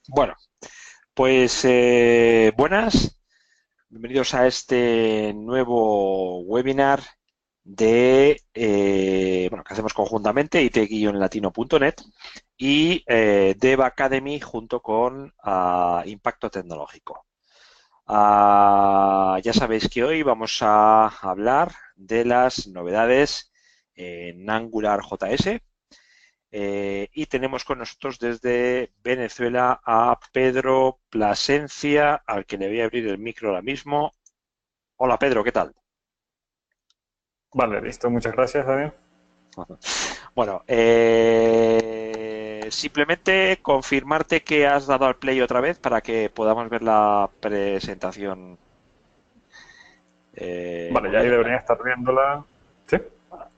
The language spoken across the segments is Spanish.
Bueno, pues buenas, bienvenidos a este nuevo webinar que hacemos conjuntamente it-latino.net y Dev Academy junto con Impacto Tecnológico. Ya sabéis que hoy vamos a hablar de las novedades en Angular JS. Y tenemos con nosotros desde Venezuela a Pedro Plasencia, al que le voy a abrir el micro ahora mismo. Hola Pedro, ¿qué tal? Vale, listo. Muchas gracias, Daniel. Bueno, simplemente confirmarte que has dado al play otra vez para que podamos ver la presentación Vale, muy ya ahí bien. deberían estar viéndola. ¿Sí?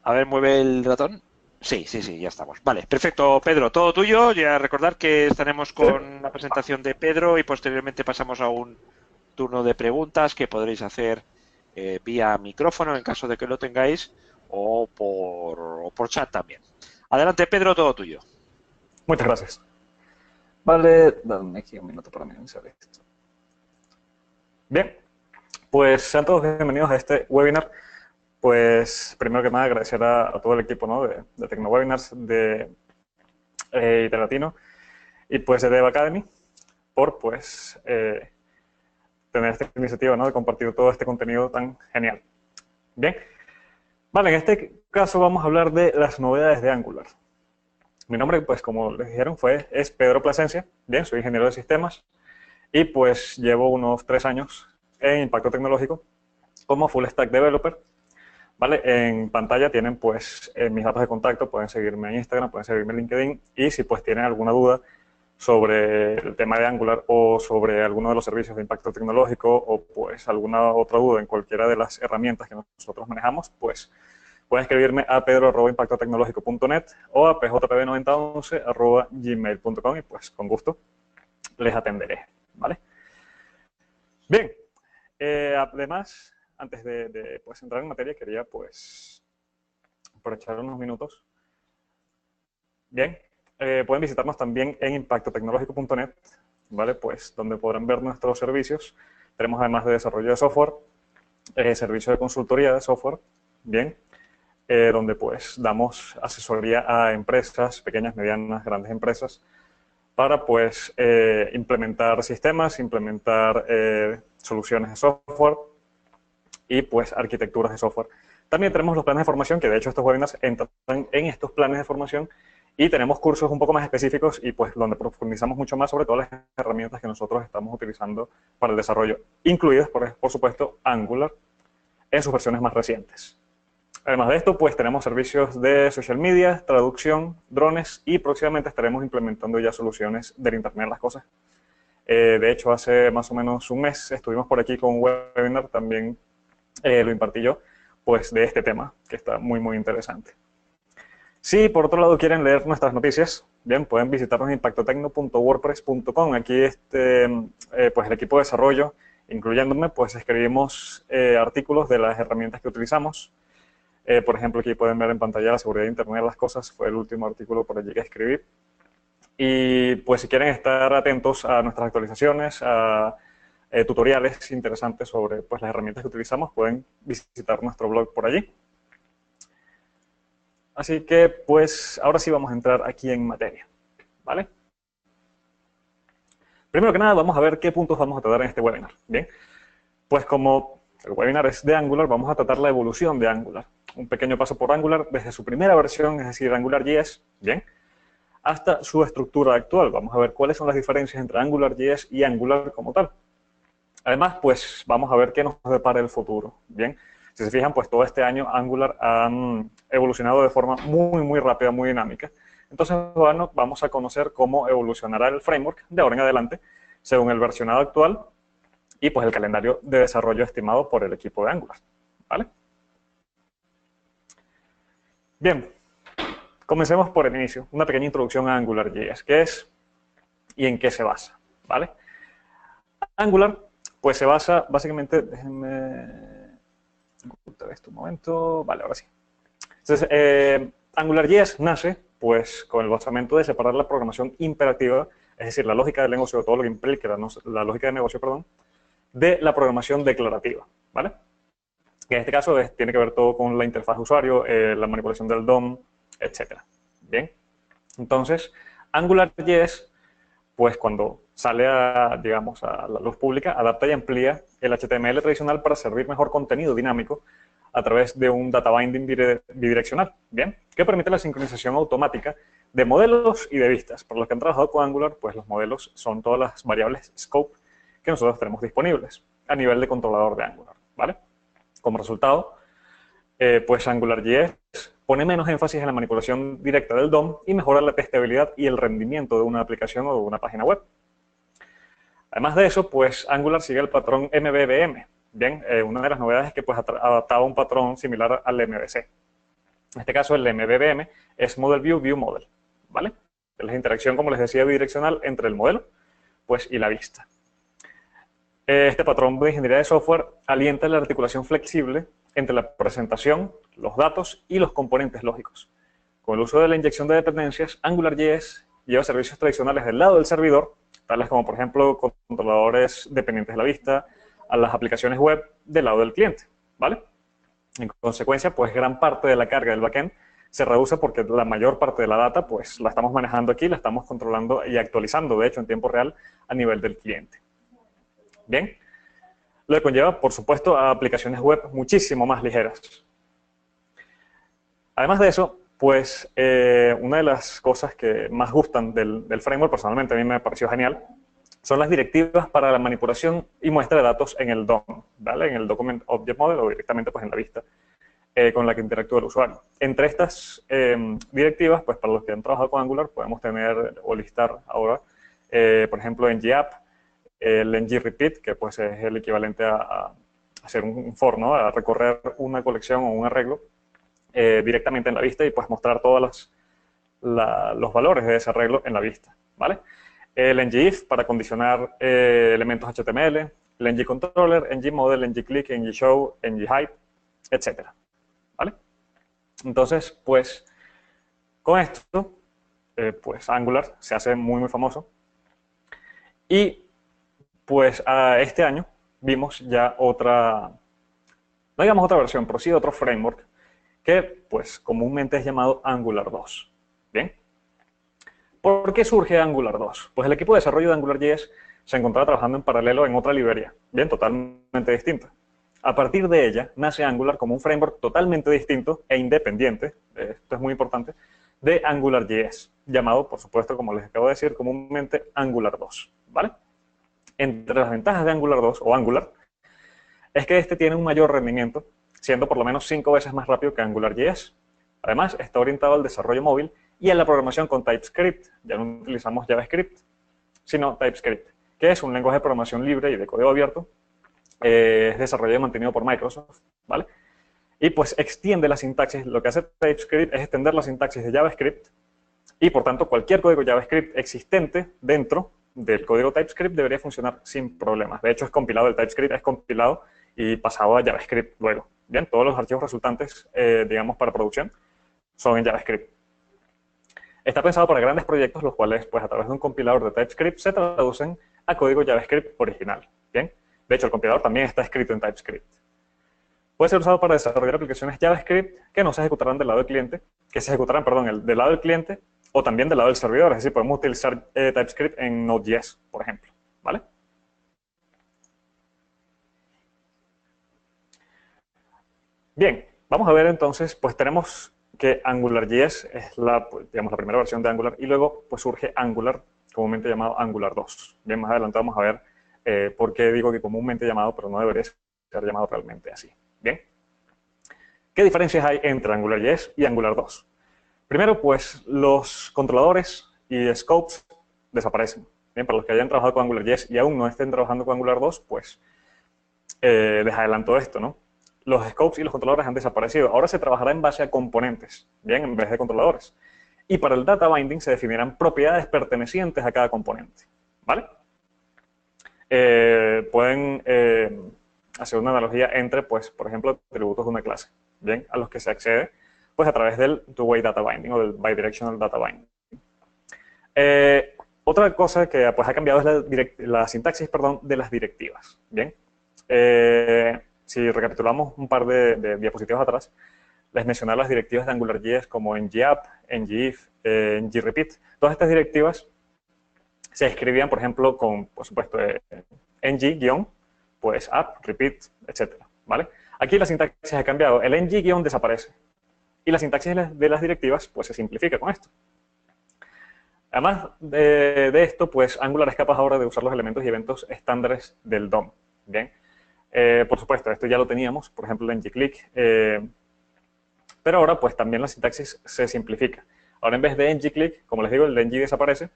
A ver, mueve el ratón. Sí, sí, sí, ya estamos. Vale, perfecto, Pedro, todo tuyo. Ya recordar que estaremos ¿Sí? con la presentación de Pedro y posteriormente pasamos a un turno de preguntas que podréis hacer vía micrófono en caso de que lo tengáis o por chat también. Adelante, Pedro, todo tuyo. Muchas gracias. Vale, dame aquí un minuto para iniciar esto. Bien, pues sean todos bienvenidos a este webinar. Pues primero que nada agradecer a todo el equipo, ¿no? de TecnoWebinars, de Latino y pues de Dev Academy por pues tener esta iniciativa, ¿no? De compartir todo este contenido tan genial. Bien, vale, en este caso vamos a hablar de las novedades de Angular. Mi nombre, pues como les dijeron, es Pedro Plasencia. Bien, soy ingeniero de sistemas y pues llevo unos 3 años en impacto tecnológico como full stack developer. ¿Vale? En pantalla tienen pues mis datos de contacto, pueden seguirme en Instagram, pueden seguirme en LinkedIn y si pues tienen alguna duda sobre el tema de Angular o sobre alguno de los servicios de impacto tecnológico o pues alguna otra duda en cualquiera de las herramientas que nosotros manejamos, pues pueden escribirme a pedro@impactotecnologico.net o a pjp9011@gmail.com y pues con gusto les atenderé, ¿vale? Bien, además, antes de pues, entrar en materia, quería pues aprovechar unos minutos. Bien, pueden visitarnos también en impactotecnologico.net, ¿vale? Pues donde podrán ver nuestros servicios. Tenemos además de desarrollo de software, servicio de consultoría de software, bien, donde pues damos asesoría a empresas, pequeñas, medianas, grandes empresas, para pues implementar sistemas, implementar soluciones de software y pues arquitecturas de software. También tenemos los planes de formación, que de hecho estos webinars entran en estos planes de formación y tenemos cursos un poco más específicos y pues donde profundizamos mucho más sobre todas las herramientas que nosotros estamos utilizando para el desarrollo, incluidas por supuesto Angular en sus versiones más recientes. Además de esto, pues tenemos servicios de social media, traducción, drones y próximamente estaremos implementando ya soluciones del Internet de las Cosas. De hecho, hace más o menos un mes estuvimos por aquí con un webinar, también lo impartí yo, pues de este tema, que está muy, muy interesante. Si por otro lado quieren leer nuestras noticias, bien, pueden visitarnos en impactotecno.wordpress.com. Aquí pues el equipo de desarrollo, incluyéndome, pues escribimos artículos de las herramientas que utilizamos. Por ejemplo, aquí pueden ver en pantalla la seguridad de Internet de las Cosas, fue el último artículo por allí que escribí. Y pues si quieren estar atentos a nuestras actualizaciones, a tutoriales interesantes sobre pues, las herramientas que utilizamos, pueden visitar nuestro blog por allí. Así que pues ahora sí vamos a entrar aquí en materia, ¿vale? Primero que nada vamos a ver qué puntos vamos a tratar en este webinar. Bien, pues como el webinar es de Angular, vamos a tratar la evolución de Angular. Un pequeño paso por Angular desde su primera versión, es decir, AngularJS, bien, hasta su estructura actual. Vamos a ver cuáles son las diferencias entre AngularJS y Angular como tal. Además, pues vamos a ver qué nos depara el futuro. Bien, si se fijan, pues todo este año Angular ha evolucionado de forma muy, muy rápida, muy dinámica. Entonces, bueno, vamos a conocer cómo evolucionará el framework de ahora en adelante, según el versionado actual y pues el calendario de desarrollo estimado por el equipo de Angular. ¿Vale? Bien, comencemos por el inicio. Una pequeña introducción a AngularJS. ¿Qué es y en qué se basa? ¿Vale? Angular, pues se basa básicamente, déjenme ocultar esto un momento, vale, ahora sí. Entonces, AngularJS nace pues con el basamento de separar la programación imperativa es decir, la lógica del negocio, todo lo que implica la lógica de negocio, perdón, de la programación declarativa, ¿vale? Que en este caso tiene que ver todo con la interfaz de usuario, la manipulación del DOM, etcétera. Bien, entonces, AngularJS, pues cuando sale digamos, a la luz pública, adapta y amplía el HTML tradicional para servir mejor contenido dinámico a través de un data binding bidireccional, ¿bien? Que permite la sincronización automática de modelos y de vistas. Para los que han trabajado con Angular, pues los modelos son todas las variables scope que nosotros tenemos disponibles a nivel de controlador de Angular, ¿vale? Como resultado, pues AngularJS pone menos énfasis en la manipulación directa del DOM y mejora la testabilidad y el rendimiento de una aplicación o de una página web. Además de eso, pues Angular sigue el patrón MVVM. Bien, una de las novedades es que pues adaptaba un patrón similar al MVC. En este caso, el MVVM es Model View, View Model, ¿vale? Es la interacción, como les decía, bidireccional entre el modelo pues, y la vista. Este patrón de ingeniería de software alienta la articulación flexible entre la presentación, los datos y los componentes lógicos. Con el uso de la inyección de dependencias, AngularJS lleva servicios tradicionales del lado del servidor, tales como, por ejemplo, controladores dependientes de la vista, a las aplicaciones web del lado del cliente, ¿vale? En consecuencia, pues gran parte de la carga del backend se reduce porque la mayor parte de la data, pues la estamos manejando aquí, la estamos controlando y actualizando, de hecho, en tiempo real a nivel del cliente. Bien, lo que conlleva, por supuesto, a aplicaciones web muchísimo más ligeras. Además de eso, pues una de las cosas que más gustan del framework, personalmente a mí me pareció genial, son las directivas para la manipulación y muestra de datos en el DOM, ¿vale? En el Document Object Model o directamente pues, en la vista con la que interactúa el usuario. Entre estas directivas, pues para los que han trabajado con Angular, podemos tener o listar ahora, por ejemplo, NGApp, el NGRepeat, que pues es el equivalente a hacer un for, ¿no? A recorrer una colección o un arreglo directamente en la vista y pues mostrar todos los valores de ese arreglo en la vista, ¿vale? El ngIf para condicionar elementos HTML, el ngController, ngModel, ngClick, ngShow, ngHide, etc. ¿Vale? Entonces, pues, con esto, pues Angular se hace muy, muy famoso. Y, pues, este año vimos ya otra, no digamos otra versión, pero sí otro framework que, pues, comúnmente es llamado Angular 2. ¿Bien? ¿Por qué surge Angular 2? Pues el equipo de desarrollo de AngularJS se encontraba trabajando en paralelo en otra librería, bien, totalmente distinta. A partir de ella, nace Angular como un framework totalmente distinto e independiente, esto es muy importante, de AngularJS, llamado, por supuesto, como les acabo de decir, comúnmente Angular 2, ¿vale? Entre las ventajas de Angular 2, o Angular, es que este tiene un mayor rendimiento, siendo por lo menos 5 veces más rápido que AngularJS. Además, está orientado al desarrollo móvil y a la programación con TypeScript. Ya no utilizamos JavaScript, sino TypeScript, que es un lenguaje de programación libre y de código abierto. Es desarrollado y mantenido por Microsoft, ¿vale? Y pues extiende la sintaxis. Lo que hace TypeScript es extender la sintaxis de JavaScript y, por tanto, cualquier código JavaScript existente dentro del código TypeScript debería funcionar sin problemas. De hecho, es compilado, el TypeScript es compilado y pasado a JavaScript luego. Bien, todos los archivos resultantes, digamos, para producción son en JavaScript. Está pensado para grandes proyectos, los cuales, pues, a través de un compilador de TypeScript se traducen a código JavaScript original. Bien, de hecho, el compilador también está escrito en TypeScript. Puede ser usado para desarrollar aplicaciones JavaScript que no se ejecutarán del lado del cliente, que se ejecutarán, perdón, del lado del cliente o también del lado del servidor. Es decir, podemos utilizar TypeScript en Node.js, por ejemplo, ¿vale? Bien, vamos a ver entonces, pues tenemos que AngularJS es digamos, la primera versión de Angular y luego pues surge Angular, comúnmente llamado Angular 2. Bien, más adelante vamos a ver por qué digo que comúnmente llamado, pero no debería ser llamado realmente así. Bien, ¿qué diferencias hay entre AngularJS y Angular 2? Primero, pues los controladores y scopes desaparecen. Bien, para los que hayan trabajado con AngularJS y aún no estén trabajando con Angular 2, pues les adelanto esto, ¿no? Los scopes y los controladores han desaparecido. Ahora se trabajará en base a componentes, bien, en vez de controladores. Y para el data binding se definirán propiedades pertenecientes a cada componente, ¿vale? Pueden hacer una analogía entre, pues, por ejemplo, atributos de una clase, bien, a los que se accede, pues, a través del two-way data binding o del bidirectional data binding. Otra cosa que pues, ha cambiado es la sintaxis, perdón, de las directivas. Bien, si recapitulamos un par de diapositivas atrás, les mencionaba las directivas de AngularJS como ngapp, ngif, ngrepeat. Todas estas directivas se escribían, por ejemplo, con, por supuesto, ng-, pues app, repeat, etcétera, ¿vale? Aquí la sintaxis ha cambiado. El ng- desaparece. Y la sintaxis de las directivas, pues se simplifica con esto. Además de esto, pues Angular es capaz ahora de usar los elementos y eventos estándares del DOM. Bien, por supuesto, esto ya lo teníamos, por ejemplo, el ngClick, pero ahora pues también la sintaxis se simplifica. Ahora en vez de ngClick, como les digo, el ng desaparece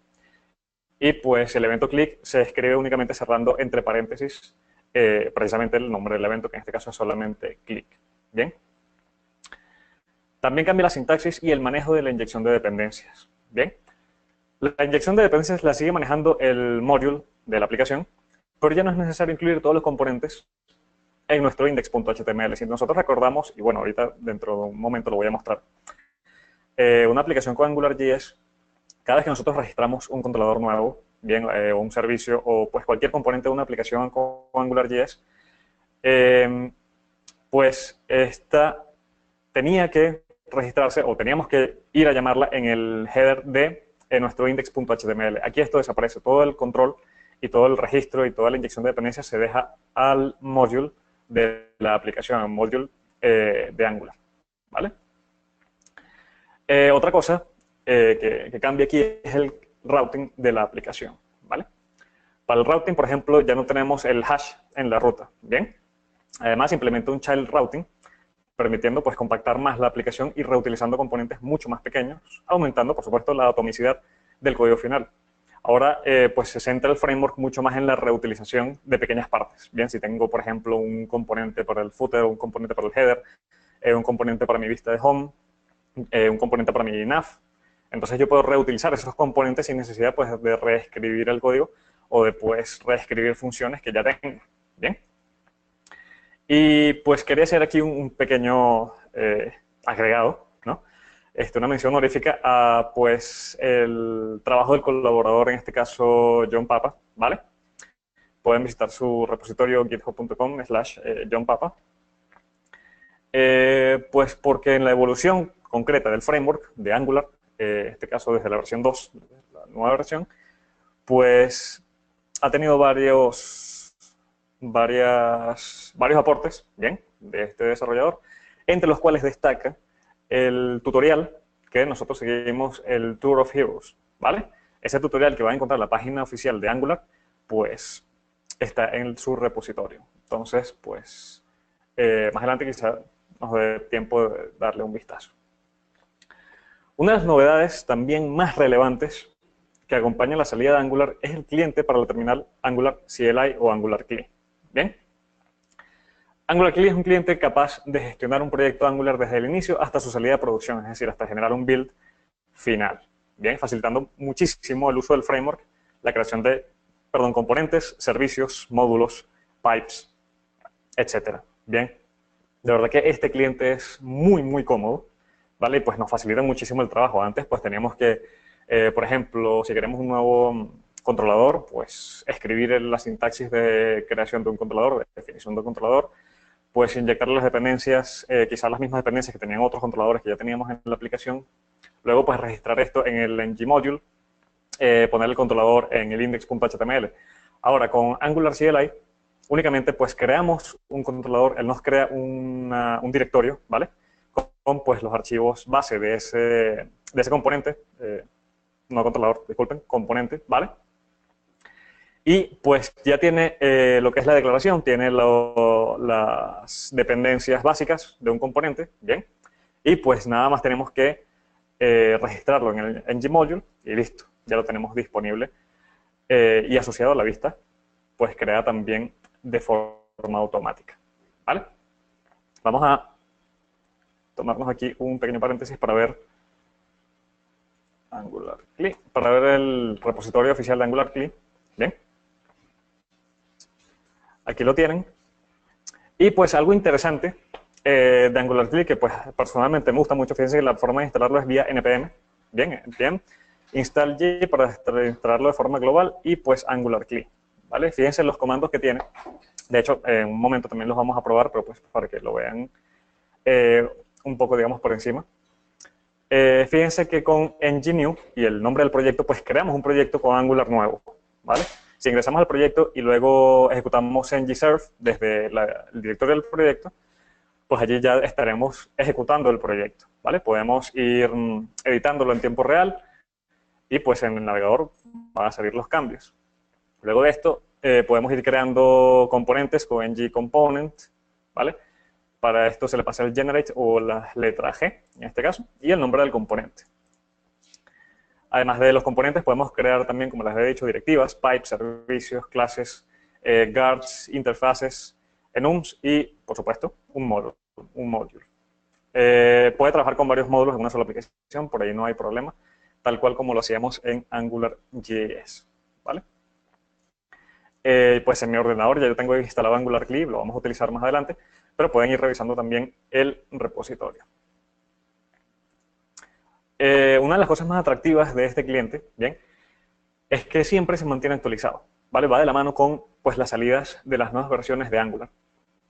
y pues el evento click se escribe únicamente cerrando entre paréntesis precisamente el nombre del evento, que en este caso es solamente click. Bien. También cambia la sintaxis y el manejo de la inyección de dependencias. Bien. La inyección de dependencias la sigue manejando el module de la aplicación, pero ya no es necesario incluir todos los componentes en nuestro index.html. Si nosotros recordamos, y bueno, ahorita dentro de un momento lo voy a mostrar, una aplicación con AngularJS, cada vez que nosotros registramos un controlador nuevo, bien, un servicio o pues cualquier componente de una aplicación con AngularJS, pues esta tenía que registrarse o teníamos que ir a llamarla en el header de nuestro index.html. Aquí esto desaparece, todo el control y todo el registro y toda la inyección de dependencias se deja al module de la aplicación, al module de Angular, ¿vale? Otra cosa que cambia aquí es el routing de la aplicación, ¿vale? Para el routing, por ejemplo, ya no tenemos el hash en la ruta, ¿bien? Además, implementa un child routing, permitiendo pues compactar más la aplicación y reutilizando componentes mucho más pequeños, aumentando, por supuesto, la atomicidad del código final. Ahora, pues se centra el framework mucho más en la reutilización de pequeñas partes. Bien, si tengo, por ejemplo, un componente para el footer, un componente para el header, un componente para mi vista de home, un componente para mi nav, entonces yo puedo reutilizar esos componentes sin necesidad pues, de reescribir el código o de pues, reescribir funciones que ya tengo. Bien. Y pues quería hacer aquí un pequeño agregado, ¿no? Una mención honorífica a pues el trabajo del colaborador, en este caso John Papa, ¿vale? Pueden visitar su repositorio github.com/John Papa. Pues porque en la evolución concreta del framework de Angular, en este caso desde la versión 2, la nueva versión, pues ha tenido varios aportes, bien, de este desarrollador, entre los cuales destaca el tutorial que nosotros seguimos, el Tour of Heroes, ¿vale? Ese tutorial que va a encontrar en la página oficial de Angular, pues está en su repositorio. Entonces, pues, más adelante quizá nos dé tiempo de darle un vistazo. Una de las novedades también más relevantes que acompaña la salida de Angular es el cliente para la terminal Angular CLI o Angular CLI. Bien. Angular CLI es un cliente capaz de gestionar un proyecto Angular desde el inicio hasta su salida de producción, es decir, hasta generar un build final. Bien, facilitando muchísimo el uso del framework, la creación de, componentes, servicios, módulos, pipes, etcétera. Bien, de verdad que este cliente es muy, muy cómodo, ¿vale? Y pues nos facilita muchísimo el trabajo. Antes, pues teníamos que, por ejemplo, si queremos un nuevo controlador, pues escribir la sintaxis de creación de un controlador, de definición de un controlador, pues inyectar las dependencias, quizás las mismas dependencias que tenían otros controladores que ya teníamos en la aplicación, luego pues registrar esto en el ng-module, poner el controlador en el index.html. Ahora, con Angular CLI, únicamente pues creamos un controlador, él nos crea un directorio, ¿vale? Con pues los archivos base de ese componente, no controlador, disculpen, componente, ¿vale? Y pues ya tiene lo que es la declaración, tiene las dependencias básicas de un componente, ¿bien? Y pues nada más tenemos que registrarlo en el ng-module y listo, ya lo tenemos disponible. Y asociado a la vista, pues crea también de forma automática, ¿vale? Vamos a tomarnos aquí un pequeño paréntesis para ver Angular CLI, para ver el repositorio oficial de Angular CLI, ¿bien? Aquí lo tienen. Y pues algo interesante de Angular CLI, que pues personalmente me gusta mucho, fíjense que la forma de instalarlo es vía npm, bien. install.y para instalarlo de forma global y pues Angular CLI, ¿vale? Fíjense en los comandos que tiene. De hecho, en un momento también los vamos a probar, pero pues para que lo vean un poco, digamos, por encima. Fíjense que con ng-new y el nombre del proyecto, pues creamos un proyecto con Angular nuevo, ¿vale? Si ingresamos al proyecto y luego ejecutamos ng-serve desde el directorio del proyecto, pues allí ya estaremos ejecutando el proyecto, ¿vale? Podemos ir editándolo en tiempo real y pues en el navegador van a salir los cambios. Luego de esto, podemos ir creando componentes con ng-component, ¿vale? Para esto se le pasa el generate o la letra G, en este caso, y el nombre del componente. Además de los componentes, podemos crear también, como les he dicho, directivas, pipes, servicios, clases, guards, interfaces, enums y, por supuesto, un módulo. Puede trabajar con varios módulos en una sola aplicación, por ahí no hay problema, tal cual como lo hacíamos en AngularJS, ¿vale? Pues en mi ordenador ya yo tengo instalado Angular CLI, lo vamos a utilizar más adelante, pero pueden ir revisando también el repositorio. Una de las cosas más atractivas de este cliente, bien, es que siempre se mantiene actualizado, ¿vale? Va de la mano con pues, las salidas de las nuevas versiones de Angular.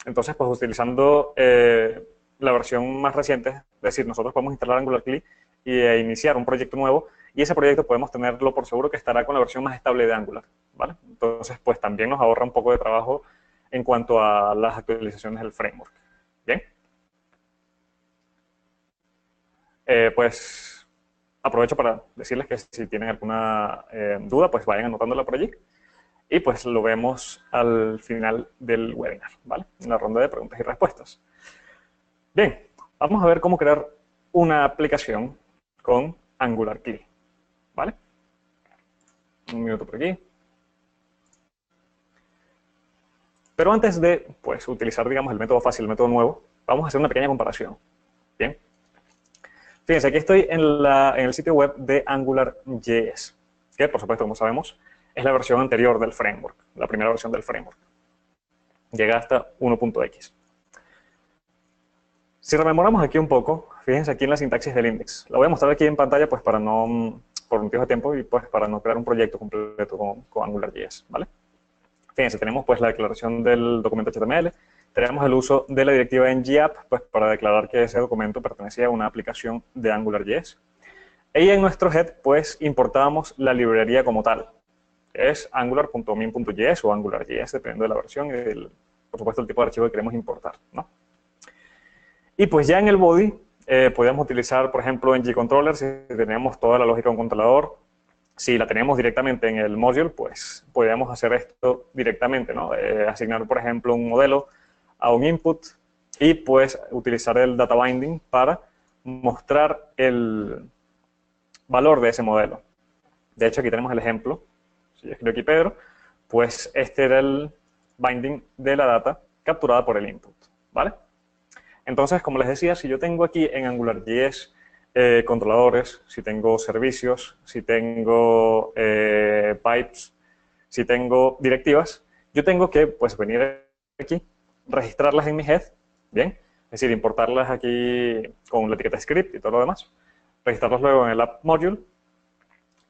Entonces, pues utilizando la versión más reciente, es decir, nosotros podemos instalar Angular CLI e iniciar un proyecto nuevo, y ese proyecto podemos tenerlo por seguro que estará con la versión más estable de Angular, ¿vale? Entonces, pues también nos ahorra un poco de trabajo en cuanto a las actualizaciones del framework. Bien. Pues aprovecho para decirles que si tienen alguna duda, pues vayan anotándola por allí. Y pues lo vemos al final del webinar, ¿vale? En la ronda de preguntas y respuestas. Bien, vamos a ver cómo crear una aplicación con Angular CLI, ¿vale? Un minuto por aquí. Pero antes de pues, utilizar, digamos, el método fácil, el método nuevo, vamos a hacer una pequeña comparación. Bien. Fíjense, aquí estoy en el sitio web de AngularJS, que, por supuesto, como sabemos, es la versión anterior del framework, la primera versión del framework. Llega hasta 1.x. Si rememoramos aquí un poco, fíjense aquí en la sintaxis del index. La voy a mostrar aquí en pantalla pues para no, por motivos de tiempo y pues para no crear un proyecto completo con AngularJS, ¿vale? Fíjense, tenemos pues la declaración del documento HTML, tenemos el uso de la directiva ng-app pues para declarar que ese documento pertenecía a una aplicación de AngularJS. Y en nuestro head pues importábamos la librería como tal, que es angular.min.js o AngularJS, dependiendo de la versión y, por supuesto, el tipo de archivo que queremos importar, ¿no? Y pues ya en el body podíamos utilizar, por ejemplo, ng-controller si teníamos toda la lógica de un controlador. Si la teníamos directamente en el module, pues podíamos hacer esto directamente, ¿no? Asignar, por ejemplo, un modelo a un input y pues utilizar el data binding para mostrar el valor de ese modelo. De hecho, aquí tenemos el ejemplo. Si yo escribo aquí Pedro, pues este era el binding de la data capturada por el input, ¿vale? Entonces, como les decía, si yo tengo aquí en AngularJS controladores, si tengo servicios, si tengo pipes, si tengo directivas, yo tengo que pues, venir aquí, registrarlas en mi head, ¿bien? Es decir, importarlas aquí con la etiqueta script y todo lo demás, registrarlas luego en el app module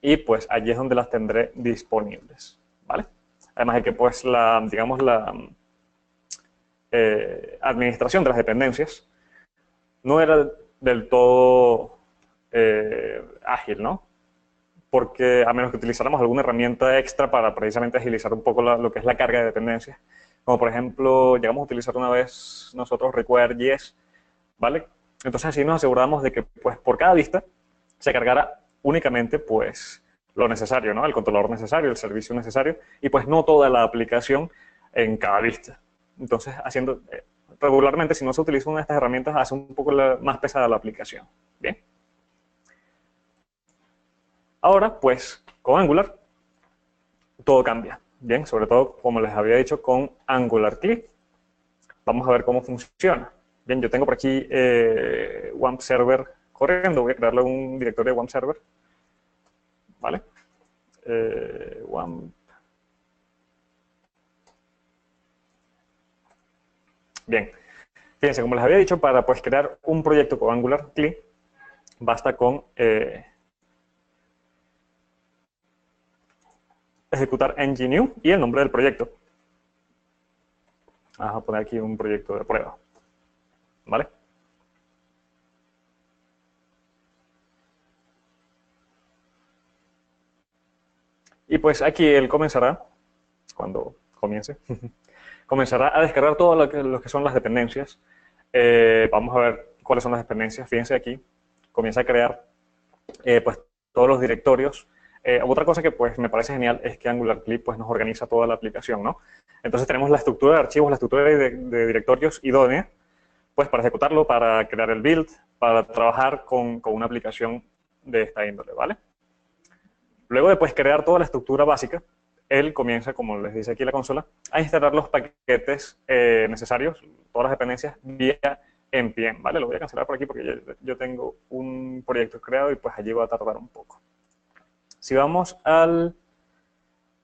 y pues allí es donde las tendré disponibles, ¿vale? Además de que pues digamos la administración de las dependencias no era del todo ágil, ¿no? Porque a menos que utilizáramos alguna herramienta extra para precisamente agilizar un poco lo que es la carga de dependencias, como por ejemplo, llegamos a utilizar una vez nosotros Require.js, ¿vale? Entonces así nos aseguramos de que pues por cada vista se cargara únicamente pues lo necesario, ¿no? El controlador necesario, el servicio necesario, y pues no toda la aplicación en cada vista. Entonces, haciendo regularmente, si no se utiliza una de estas herramientas, hace un poco más pesada la aplicación. Bien. Ahora, pues, con Angular, todo cambia. Bien, sobre todo, como les había dicho, con Angular CLI. Vamos a ver cómo funciona. Bien, yo tengo por aquí WAMP Server corriendo. Voy a crearle un directorio de WAMP Server. ¿Vale? WAMP. Bien. Fíjense, como les había dicho, para pues, crear un proyecto con Angular CLI, basta con ejecutar ng-new y el nombre del proyecto. Vamos a poner aquí un proyecto de prueba, ¿vale? Y pues aquí él comenzará, cuando comience, comenzará a descargar todo lo que son las dependencias. Vamos a ver cuáles son las dependencias. Fíjense aquí, comienza a crear pues todos los directorios. Otra cosa que pues me parece genial es que Angular Clip pues nos organiza toda la aplicación, ¿no? Entonces tenemos la estructura de archivos, la estructura de directorios idónea pues para ejecutarlo, para crear el build, para trabajar con una aplicación de esta índole, ¿vale? Luego de pues, crear toda la estructura básica, él comienza, como les dice aquí la consola, a instalar los paquetes necesarios, todas las dependencias, vía npm, ¿vale? Lo voy a cancelar por aquí porque yo tengo un proyecto creado y pues allí va a tardar un poco. Si vamos al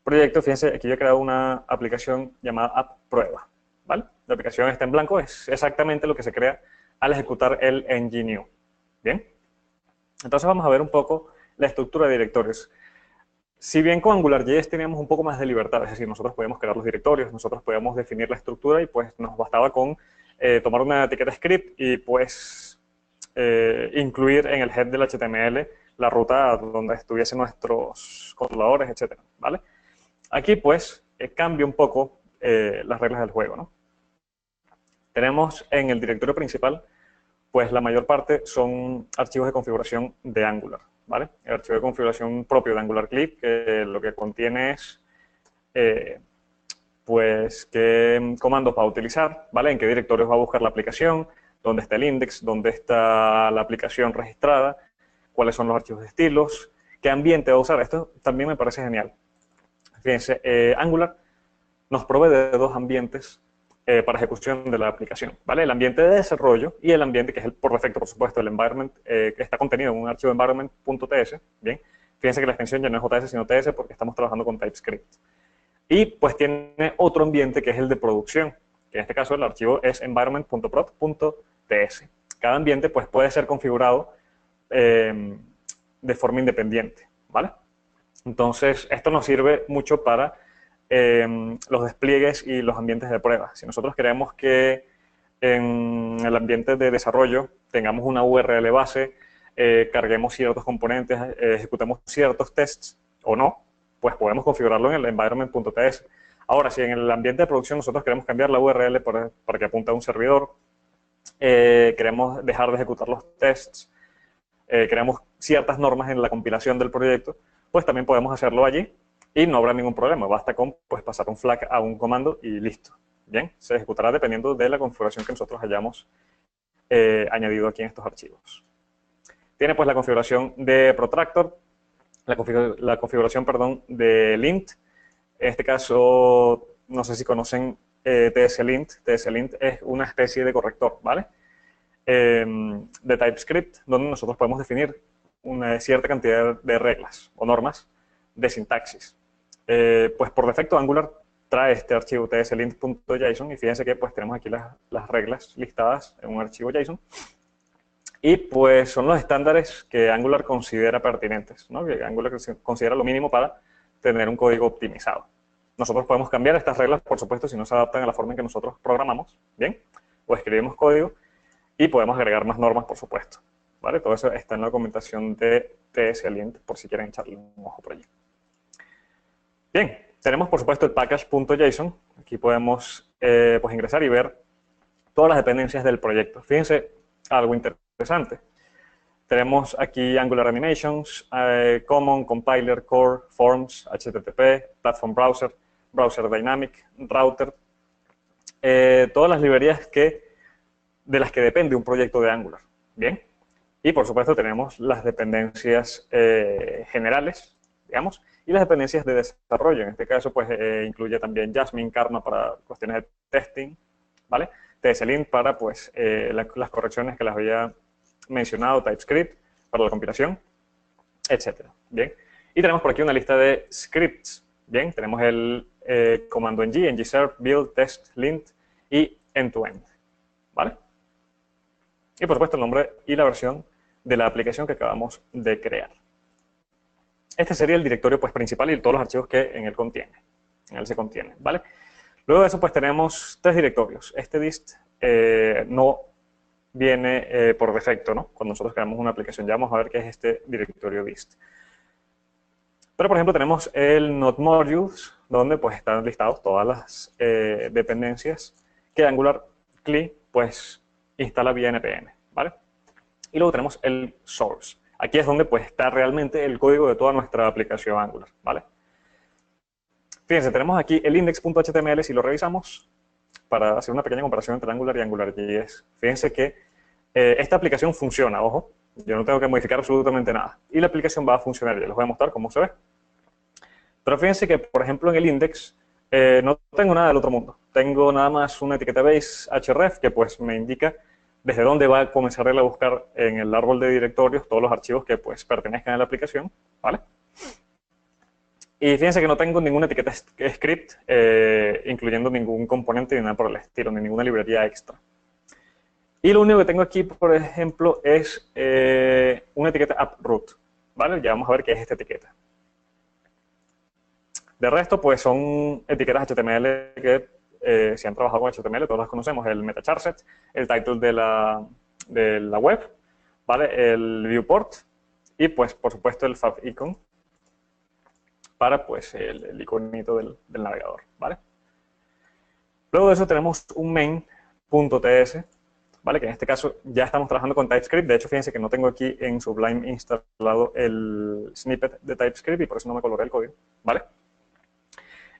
proyecto, fíjense, aquí yo he creado una aplicación llamada app prueba, ¿vale? La aplicación está en blanco, es exactamente lo que se crea al ejecutar el ng-new, ¿bien? Entonces vamos a ver un poco la estructura de directorios. Si bien con AngularJS teníamos un poco más de libertad, es decir, nosotros podíamos crear los directorios, nosotros podíamos definir la estructura y pues nos bastaba con tomar una etiqueta script y pues incluir en el head del HTML la ruta donde estuviesen nuestros controladores, etcétera, ¿vale? Aquí pues cambia un poco las reglas del juego, ¿no? Tenemos en el directorio principal, pues la mayor parte son archivos de configuración de Angular, ¿vale? El archivo de configuración propio de Angular Clip, que lo que contiene es, pues, qué comandos va a utilizar, ¿vale? En qué directorios va a buscar la aplicación, dónde está el index, dónde está la aplicación registrada, cuáles son los archivos de estilos, qué ambiente va a usar. Esto también me parece genial. Fíjense, Angular nos provee de dos ambientes para ejecución de la aplicación, ¿vale? El ambiente de desarrollo y el ambiente que es por defecto, por supuesto, el environment, que está contenido en un archivo environment.ts, ¿bien? Fíjense que la extensión ya no es JS, sino TS porque estamos trabajando con TypeScript. Y pues tiene otro ambiente que es el de producción, que en este caso el archivo es environment.prod.ts. Cada ambiente pues puede ser configurado de forma independiente, ¿vale? Entonces, esto nos sirve mucho para los despliegues y los ambientes de prueba. Si nosotros queremos que en el ambiente de desarrollo tengamos una URL base, carguemos ciertos componentes, ejecutemos ciertos tests o no, pues podemos configurarlo en el environment.ts. Ahora, si en el ambiente de producción nosotros queremos cambiar la URL para que apunte a un servidor, queremos dejar de ejecutar los tests, queremos ciertas normas en la compilación del proyecto, pues también podemos hacerlo allí y no habrá ningún problema. Basta con pues, pasar un flag a un comando y listo. Bien, se ejecutará dependiendo de la configuración que nosotros hayamos añadido aquí en estos archivos. Tiene pues la configuración de protractor, la configuración, perdón, de lint. En este caso, no sé si conocen TSLint. TSLint es una especie de corrector, ¿vale? De TypeScript, donde nosotros podemos definir una cierta cantidad de reglas o normas de sintaxis. Pues por defecto Angular trae este archivo tslint.json y fíjense que pues tenemos aquí las reglas listadas en un archivo JSON y pues son los estándares que Angular considera pertinentes, ¿no? Que Angular considera lo mínimo para tener un código optimizado. Nosotros podemos cambiar estas reglas, por supuesto, si no se adaptan a la forma en que nosotros programamos, ¿bien? O escribimos código y podemos agregar más normas, por supuesto, ¿vale? Todo eso está en la documentación de TSLint, por si quieren echarle un ojo por allí. Bien, tenemos por supuesto el package.json. Aquí podemos pues ingresar y ver todas las dependencias del proyecto. Fíjense algo interesante. Tenemos aquí Angular Animations, Common, Compiler, Core, Forms, HTTP, Platform Browser, Browser Dynamic, Router. Todas las librerías de las que depende un proyecto de Angular. Bien. Y por supuesto tenemos las dependencias generales, digamos, y las dependencias de desarrollo. En este caso, pues, incluye también Jasmine, Karma para cuestiones de testing, ¿vale? TSLint para, pues, las correcciones que les había mencionado, TypeScript para la compilación, etcétera. Bien. Y tenemos por aquí una lista de scripts. Bien, tenemos el comando ngserv, build, test, lint y end-to-end, ¿vale? Y por supuesto el nombre y la versión de la aplicación que acabamos de crear. Este sería el directorio pues, principal y todos los archivos que en él se contienen, ¿vale? Luego de eso, pues tenemos tres directorios. Este dist no viene por defecto, ¿no? Cuando nosotros creamos una aplicación, ya vamos a ver qué es este directorio dist. Pero, por ejemplo, tenemos el Node Modules, donde pues están listados todas las dependencias que Angular CLI pues instala vía npm, ¿vale? Y luego tenemos el Source. Aquí es donde pues está realmente el código de toda nuestra aplicación Angular, ¿vale? Fíjense, tenemos aquí el index.html, si lo revisamos, para hacer una pequeña comparación entre Angular y AngularJS. Fíjense que esta aplicación funciona, ojo, yo no tengo que modificar absolutamente nada. Y la aplicación va a funcionar, ya les voy a mostrar cómo se ve. Pero fíjense que, por ejemplo, en el index no tengo nada del otro mundo. Tengo nada más una etiqueta base href que pues me indica desde dónde va a comenzar él a buscar en el árbol de directorios todos los archivos que pues pertenezcan a la aplicación, ¿vale? Y fíjense que no tengo ninguna etiqueta script, incluyendo ningún componente ni nada por el estilo, ni ninguna librería extra. Y lo único que tengo aquí, por ejemplo, es una etiqueta app-root, ¿vale? Ya vamos a ver qué es esta etiqueta. De resto, pues son etiquetas HTML que si han trabajado con HTML, todos las conocemos, el meta charset, el title de la web, ¿vale? El viewport y pues por supuesto el favicon para pues el iconito del navegador, ¿vale? Luego de eso tenemos un main.ts, ¿vale? Que en este caso ya estamos trabajando con TypeScript. De hecho, fíjense que no tengo aquí en Sublime instalado el snippet de TypeScript y por eso no me coloré el código, ¿vale?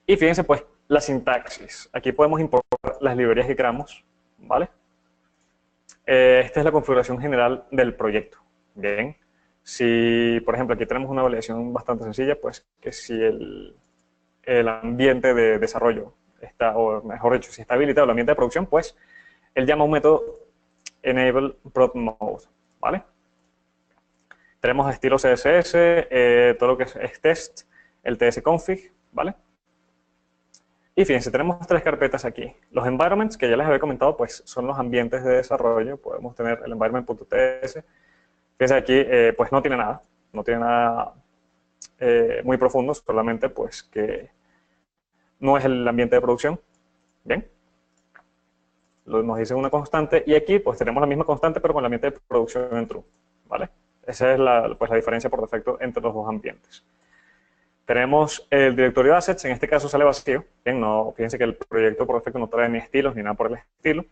Y fíjense pues la sintaxis. Aquí podemos importar las librerías que queramos, ¿vale? Esta es la configuración general del proyecto. Bien. Si, por ejemplo, aquí tenemos una validación bastante sencilla, pues que si el ambiente de desarrollo está, o mejor dicho, si está habilitado el ambiente de producción, pues él llama un método enable prod mode, ¿vale? Tenemos estilo CSS, todo lo que es test, el tsconfig, ¿vale? Y fíjense, tenemos tres carpetas aquí. Los environments, que ya les había comentado, pues son los ambientes de desarrollo. Podemos tener el environment.ts. Fíjense aquí, pues no tiene nada. No tiene nada muy profundo, solamente pues que no es el ambiente de producción. Bien. Nos dice una constante. Y aquí pues tenemos la misma constante, pero con el ambiente de producción en true, ¿vale? Esa es pues, la diferencia por defecto entre los dos ambientes. Tenemos el directorio de assets, en este caso sale vacío. Bien, no, fíjense que el proyecto por defecto no trae ni estilos ni nada por el estilo.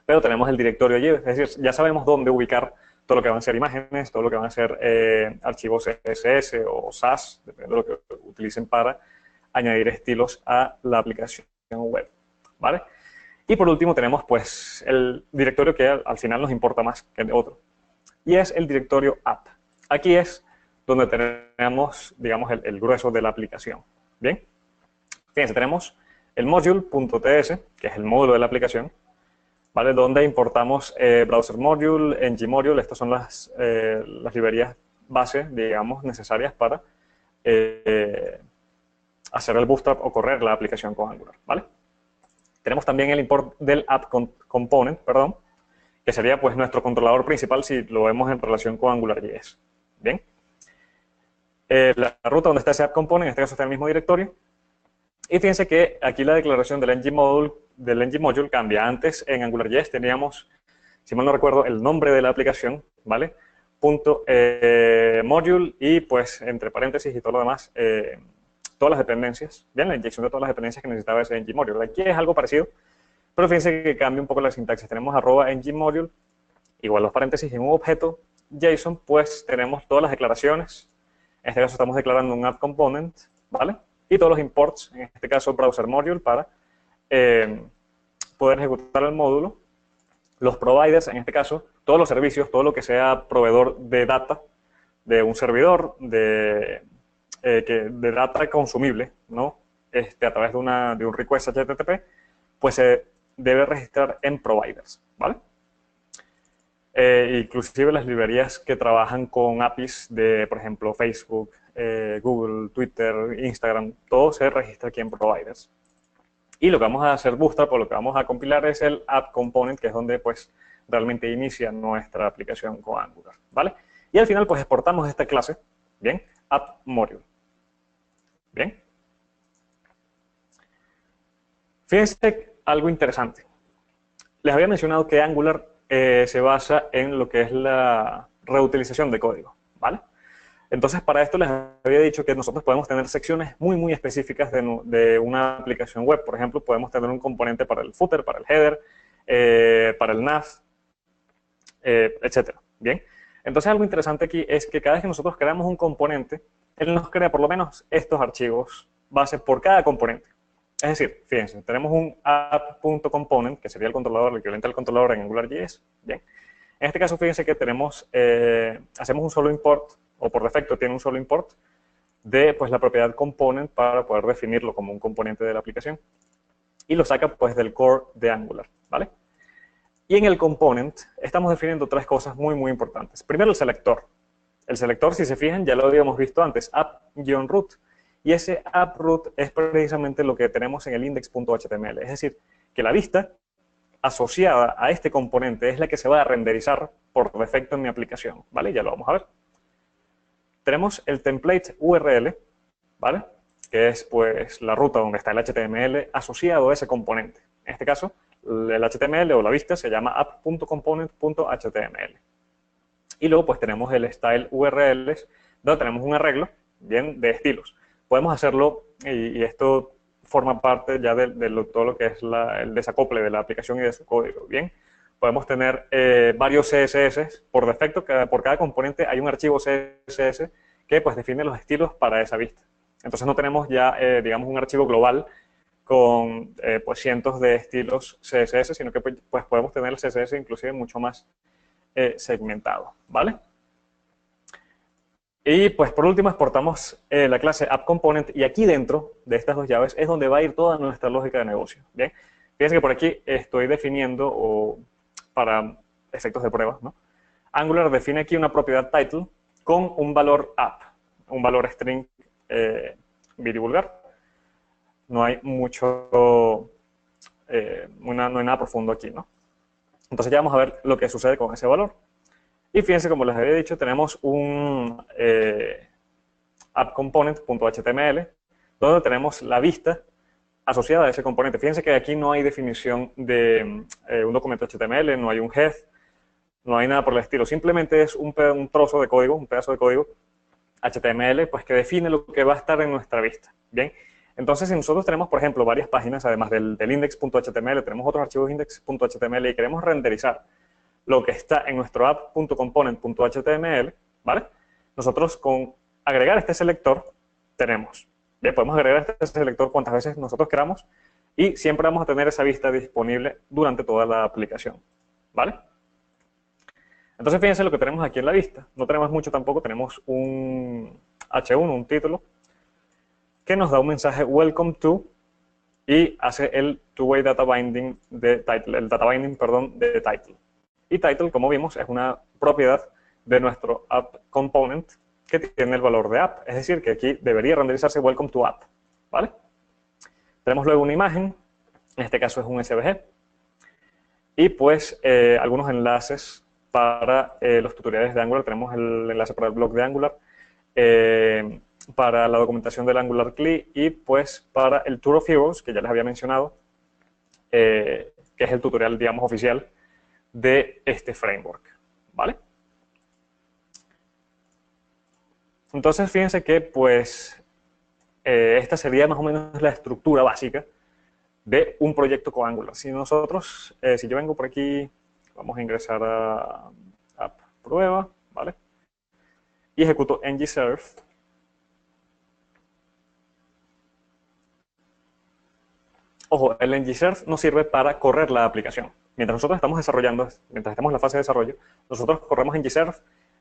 Pero tenemos el directorio allí, es decir, ya sabemos dónde ubicar todo lo que van a ser imágenes, todo lo que van a ser archivos CSS o SAS, dependiendo de lo que utilicen para añadir estilos a la aplicación web, ¿vale? Y por último tenemos pues el directorio que al final nos importa más que el otro, y es el directorio app. Aquí es donde tenemos, digamos, el grueso de la aplicación. Bien, fíjense, tenemos el module.ts, que es el módulo de la aplicación, ¿vale? Donde importamos browser module, ng module, estas son las librerías base, digamos, necesarias para hacer el bootstrap o correr la aplicación con Angular, ¿vale? Tenemos también el import del app component, perdón, que sería pues nuestro controlador principal si lo vemos en relación con AngularJS. Bien. La ruta donde está ese app component, en este caso está en el mismo directorio. Y fíjense que aquí la declaración del ng module cambia. Antes en AngularJS teníamos, si mal no recuerdo, el nombre de la aplicación, ¿vale? Punto module y pues entre paréntesis y todo lo demás, todas las dependencias, bien, la inyección de todas las dependencias que necesitaba ese ng module. Aquí es algo parecido, pero fíjense que cambia un poco la sintaxis. Tenemos @ng module, igual los paréntesis en un objeto JSON, pues tenemos todas las declaraciones. En este caso estamos declarando un app component, ¿vale? Y todos los imports, en este caso browser module, para poder ejecutar el módulo. Los providers, en este caso, todos los servicios, todo lo que sea proveedor de data, de un servidor, de data consumible, ¿no? A través de un request HTTP, pues se debe registrar en providers, ¿vale? Inclusive las librerías que trabajan con APIs de, por ejemplo, Facebook, Google, Twitter, Instagram, todo se registra aquí en providers. Y lo que vamos a hacer bootstrap o lo que vamos a compilar es el app component, que es donde pues realmente inicia nuestra aplicación con Angular, ¿vale? Y al final pues exportamos esta clase, ¿bien? app module. Bien. Fíjense algo interesante. Les había mencionado que Angular se basa en lo que es la reutilización de código, ¿vale? Entonces, para esto les había dicho que nosotros podemos tener secciones muy específicas de una aplicación web. Por ejemplo, podemos tener un componente para el footer, para el header, para el nav, etcétera. Bien. Entonces, algo interesante aquí es que cada vez que nosotros creamos un componente, él nos crea por lo menos estos archivos base por cada componente. Es decir, fíjense, tenemos un app.component, que sería el controlador, el equivalente al controlador en AngularJS. Bien. En este caso, fíjense que tenemos, hacemos un solo import, o por defecto tiene un solo import, de pues, la propiedad component para poder definirlo como un componente de la aplicación. Y lo saca pues del core de Angular, ¿vale? Y en el component estamos definiendo tres cosas muy importantes. Primero, el selector. El selector, si se fijan, ya lo habíamos visto antes, app-root. Y ese app-root es precisamente lo que tenemos en el index.html. Es decir, que la vista asociada a este componente es la que se va a renderizar por defecto en mi aplicación, ¿vale? Ya lo vamos a ver. Tenemos el template URL, ¿vale? Que es pues la ruta donde está el HTML asociado a ese componente. En este caso, el HTML o la vista se llama app.component.html. Y luego pues tenemos el style URLs, donde tenemos un arreglo, bien, de estilos. Podemos hacerlo, y esto forma parte ya de todo lo que es el desacople de la aplicación y de su código, bien. Podemos tener varios CSS. Por defecto, por cada componente hay un archivo CSS que pues define los estilos para esa vista. Entonces no tenemos ya, digamos, un archivo global con pues cientos de estilos CSS, sino que pues podemos tener el CSS inclusive mucho más segmentado, ¿vale? Y pues por último exportamos la clase app.component y aquí dentro de estas dos llaves es donde va a ir toda nuestra lógica de negocio, ¿bien? Fíjense que por aquí estoy definiendo, o para efectos de prueba, ¿no? Angular define aquí una propiedad title con un valor app, un valor string virivulgar. No hay mucho, no hay nada profundo aquí, ¿no? Entonces ya vamos a ver lo que sucede con ese valor. Y fíjense, como les había dicho, tenemos un app.component.html donde tenemos la vista asociada a ese componente. Fíjense que aquí no hay definición de un documento HTML, no hay un head, no hay nada por el estilo. Simplemente es un trozo de código, un pedazo de código HTML, pues que define lo que va a estar en nuestra vista. Bien. Entonces, si nosotros tenemos, por ejemplo, varias páginas, además del index.html, tenemos otros archivos index.html y queremos renderizar lo que está en nuestro app.component.html, ¿vale? Nosotros con agregar este selector tenemos. Bien, podemos agregar este selector cuantas veces nosotros queramos y siempre vamos a tener esa vista disponible durante toda la aplicación, ¿vale? Entonces, fíjense lo que tenemos aquí en la vista. No tenemos mucho tampoco, tenemos un H1, un título, que nos da un mensaje welcome to y hace el two-way data binding de title, el data binding, perdón, de title. Y title, como vimos, es una propiedad de nuestro app component que tiene el valor de app. Es decir, que aquí debería renderizarse welcome to app, ¿vale? Tenemos luego una imagen, en este caso es un SVG, y pues algunos enlaces para los tutoriales de Angular. Tenemos el enlace para el blog de Angular, para la documentación del Angular CLI y pues para el Tour of Heroes, que ya les había mencionado, que es el tutorial, digamos, oficial de este framework, ¿vale? Entonces, fíjense que pues esta sería más o menos la estructura básica de un proyecto con Angular. Si nosotros, si yo vengo por aquí, vamos a ingresar a app prueba, ¿vale? Y ejecuto ngserve. Ojo, el ngserve nos sirve para correr la aplicación. Mientras nosotros estamos desarrollando, mientras estamos en la fase de desarrollo, nosotros corremos ngserve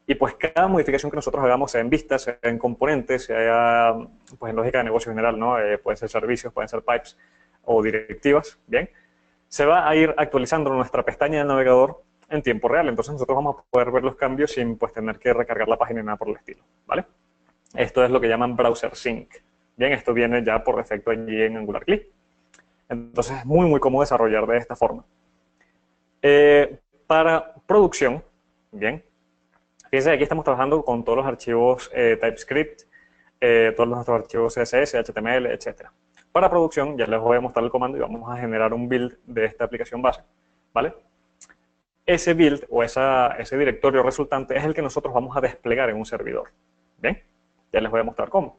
y pues cada modificación que nosotros hagamos, sea en vistas, sea en componentes, sea pues en lógica de negocio general, ¿no? Pueden ser servicios, pueden ser pipes o directivas, ¿bien? Se va a ir actualizando nuestra pestaña del navegador en tiempo real. Entonces nosotros vamos a poder ver los cambios sin pues tener que recargar la página ni nada por el estilo, ¿vale? Esto es lo que llaman browser sync. Bien, esto viene ya por defecto allí en Angular CLI. Entonces es muy cómodo desarrollar de esta forma. Para producción, bien, fíjense, aquí estamos trabajando con todos los archivos TypeScript todos nuestros archivos CSS, HTML, etc. Para producción, ya les voy a mostrar el comando y vamos a generar un build de esta aplicación base, ¿vale? Ese build o ese directorio resultante es el que nosotros vamos a desplegar en un servidor. ¿Bien? Ya les voy a mostrar cómo.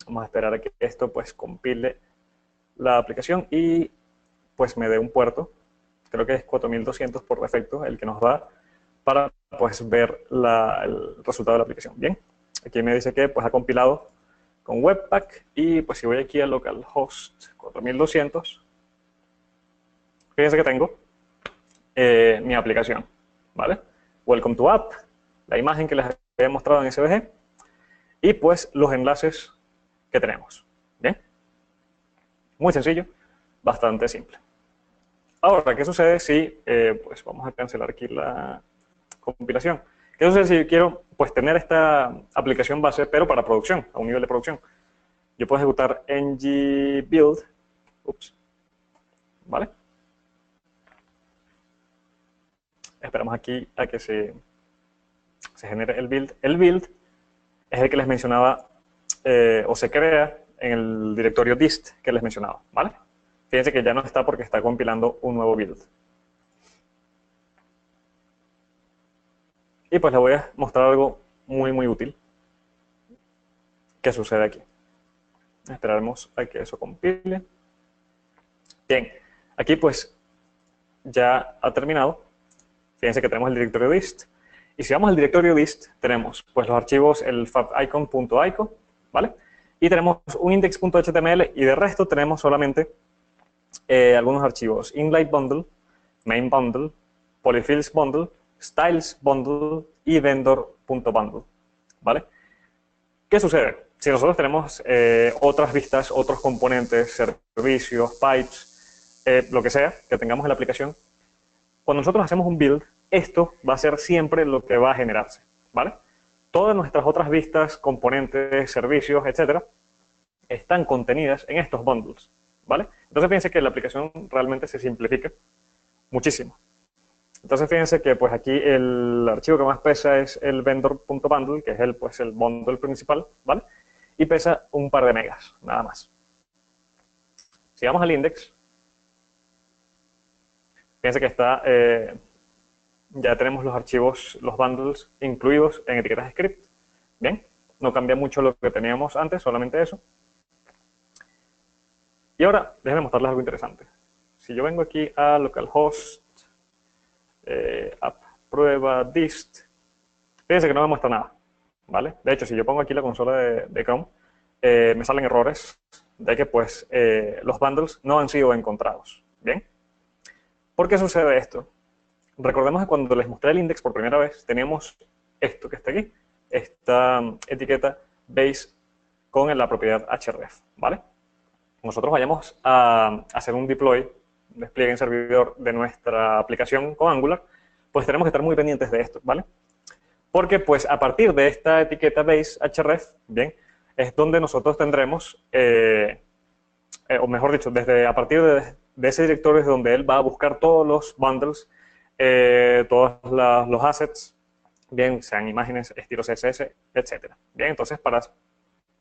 Vamos a esperar a que esto pues compile la aplicación y pues me dé un puerto. Creo que es 4200 por defecto el que nos da para pues ver el resultado de la aplicación. Bien, aquí me dice que pues ha compilado con Webpack y pues si voy aquí a localhost 4200, fíjense que tengo mi aplicación, ¿vale? Welcome to app, la imagen que les había mostrado en SVG y pues los enlaces que tenemos. Bien, muy sencillo, bastante simple. Ahora, ¿qué sucede si pues vamos a cancelar aquí la compilación? ¿Qué sucede si yo quiero pues tener esta aplicación base pero para producción, a un nivel de producción? Yo puedo ejecutar ng-build, ¿vale? Esperamos aquí a que se genere el build. El build es el que les mencionaba o se crea en el directorio dist que les mencionaba, ¿vale? Fíjense que ya no está porque está compilando un nuevo build. Y pues les voy a mostrar algo muy útil que sucede aquí. Esperaremos a que eso compile. Bien, aquí pues ya ha terminado. Fíjense que tenemos el directorio dist. Y si vamos al directorio dist, tenemos pues los archivos, el favicon.ico, ¿vale? Y tenemos un index.html y de resto tenemos solamente algunos archivos. Inlight bundle, main bundle, polyfills bundle, styles bundle y vendor.bundle, ¿vale? ¿Qué sucede? Si nosotros tenemos otras vistas, otros componentes, servicios, pipes, lo que sea que tengamos en la aplicación, cuando nosotros hacemos un build, esto va a ser siempre lo que va a generarse, ¿vale? Todas nuestras otras vistas, componentes, servicios, etcétera, están contenidas en estos bundles, ¿vale? Entonces fíjense que la aplicación realmente se simplifica muchísimo. Entonces fíjense que pues aquí el archivo que más pesa es el vendor.bundle, que es el bundle principal, ¿vale? Y pesa un par de megas, nada más. Si vamos al index, fíjense que está, ya tenemos los archivos, los bundles incluidos en etiquetas script. Bien, no cambia mucho lo que teníamos antes, solamente eso. Y ahora, déjenme mostrarles algo interesante. Si yo vengo aquí a localhost, app prueba dist, fíjense que no me muestra nada, ¿vale? De hecho, si yo pongo aquí la consola de Chrome, me salen errores de que pues los bundles no han sido encontrados. Bien, ¿por qué sucede esto? Recordemos que cuando les mostré el index por primera vez, teníamos esto que está aquí, esta etiqueta base con la propiedad href, ¿vale? Nosotros vayamos a hacer un deploy, despliegue en servidor de nuestra aplicación con Angular, pues tenemos que estar muy pendientes de esto, ¿vale? Porque pues a partir de esta etiqueta base href, bien, es donde nosotros tendremos, o mejor dicho, a partir de ese directorio es donde él va a buscar todos los bundles, todos los assets, bien, sean imágenes, estilos CSS, etc. Bien, entonces para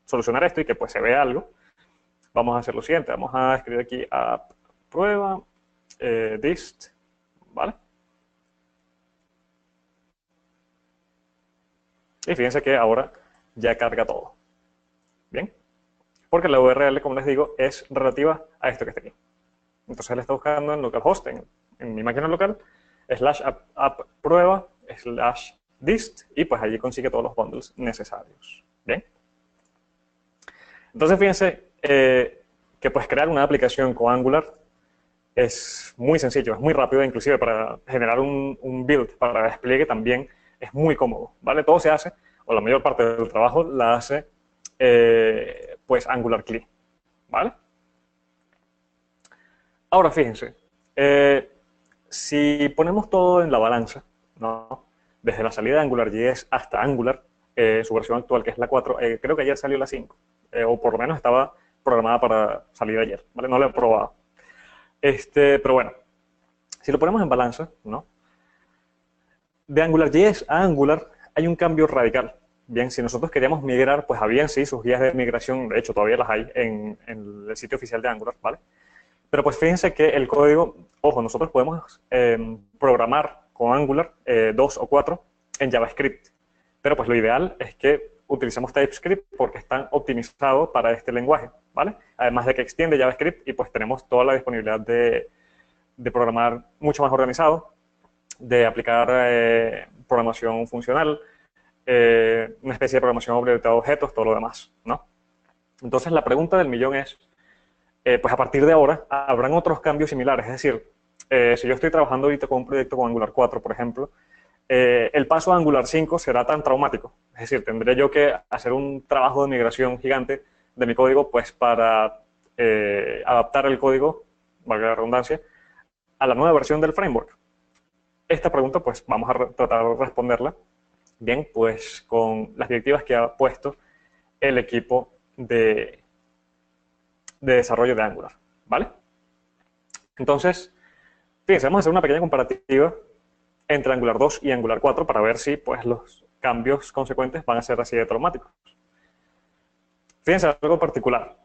solucionar esto y que pues se vea algo, vamos a hacer lo siguiente, vamos a escribir aquí app prueba dist, ¿vale? Y fíjense que ahora ya carga todo. Bien, porque la URL, como les digo, es relativa a esto que está aquí. Entonces él está buscando en localhost, en mi máquina local, /app prueba /dist y pues allí consigue todos los bundles necesarios. Bien. Entonces fíjense que pues crear una aplicación con Angular es muy sencillo, es muy rápido, inclusive para generar un build para despliegue también es muy cómodo, ¿vale? Todo se hace, o la mayor parte del trabajo la hace pues Angular CLI, ¿vale? Ahora fíjense, si ponemos todo en la balanza, ¿no? Desde la salida de AngularJS hasta Angular, su versión actual, que es la 4, creo que ayer salió la 5, o por lo menos estaba programada para salir ayer, ¿vale? No la he probado. Pero bueno, si lo ponemos en balanza, ¿no? De AngularJS a Angular hay un cambio radical, bien, si nosotros queríamos migrar, pues habían sí sus guías de migración, de hecho todavía las hay en el sitio oficial de Angular, ¿vale? Pero pues fíjense que el código, ojo, nosotros podemos programar con Angular 2 o 4 en JavaScript, pero pues lo ideal es que utilicemos TypeScript porque están optimizados para este lenguaje, ¿vale? Además de que extiende JavaScript y pues tenemos toda la disponibilidad de programar mucho más organizado, de aplicar programación funcional, una especie de programación orientada a objetos, todo lo demás, ¿no? Entonces la pregunta del millón es, pues a partir de ahora habrán otros cambios similares, es decir, si yo estoy trabajando ahorita con un proyecto con Angular 4, por ejemplo, el paso a Angular 5 será tan traumático, es decir, tendré yo que hacer un trabajo de migración gigante de mi código, pues para adaptar el código, valga la redundancia, a la nueva versión del framework. Esta pregunta, pues vamos a tratar de responderla, bien, pues con las directivas que ha puesto el equipo de desarrollo de Angular, ¿vale? Entonces, fíjense, vamos a hacer una pequeña comparativa entre Angular 2 y Angular 4 para ver si pues, los cambios consecuentes van a ser así de traumáticos. Fíjense algo particular.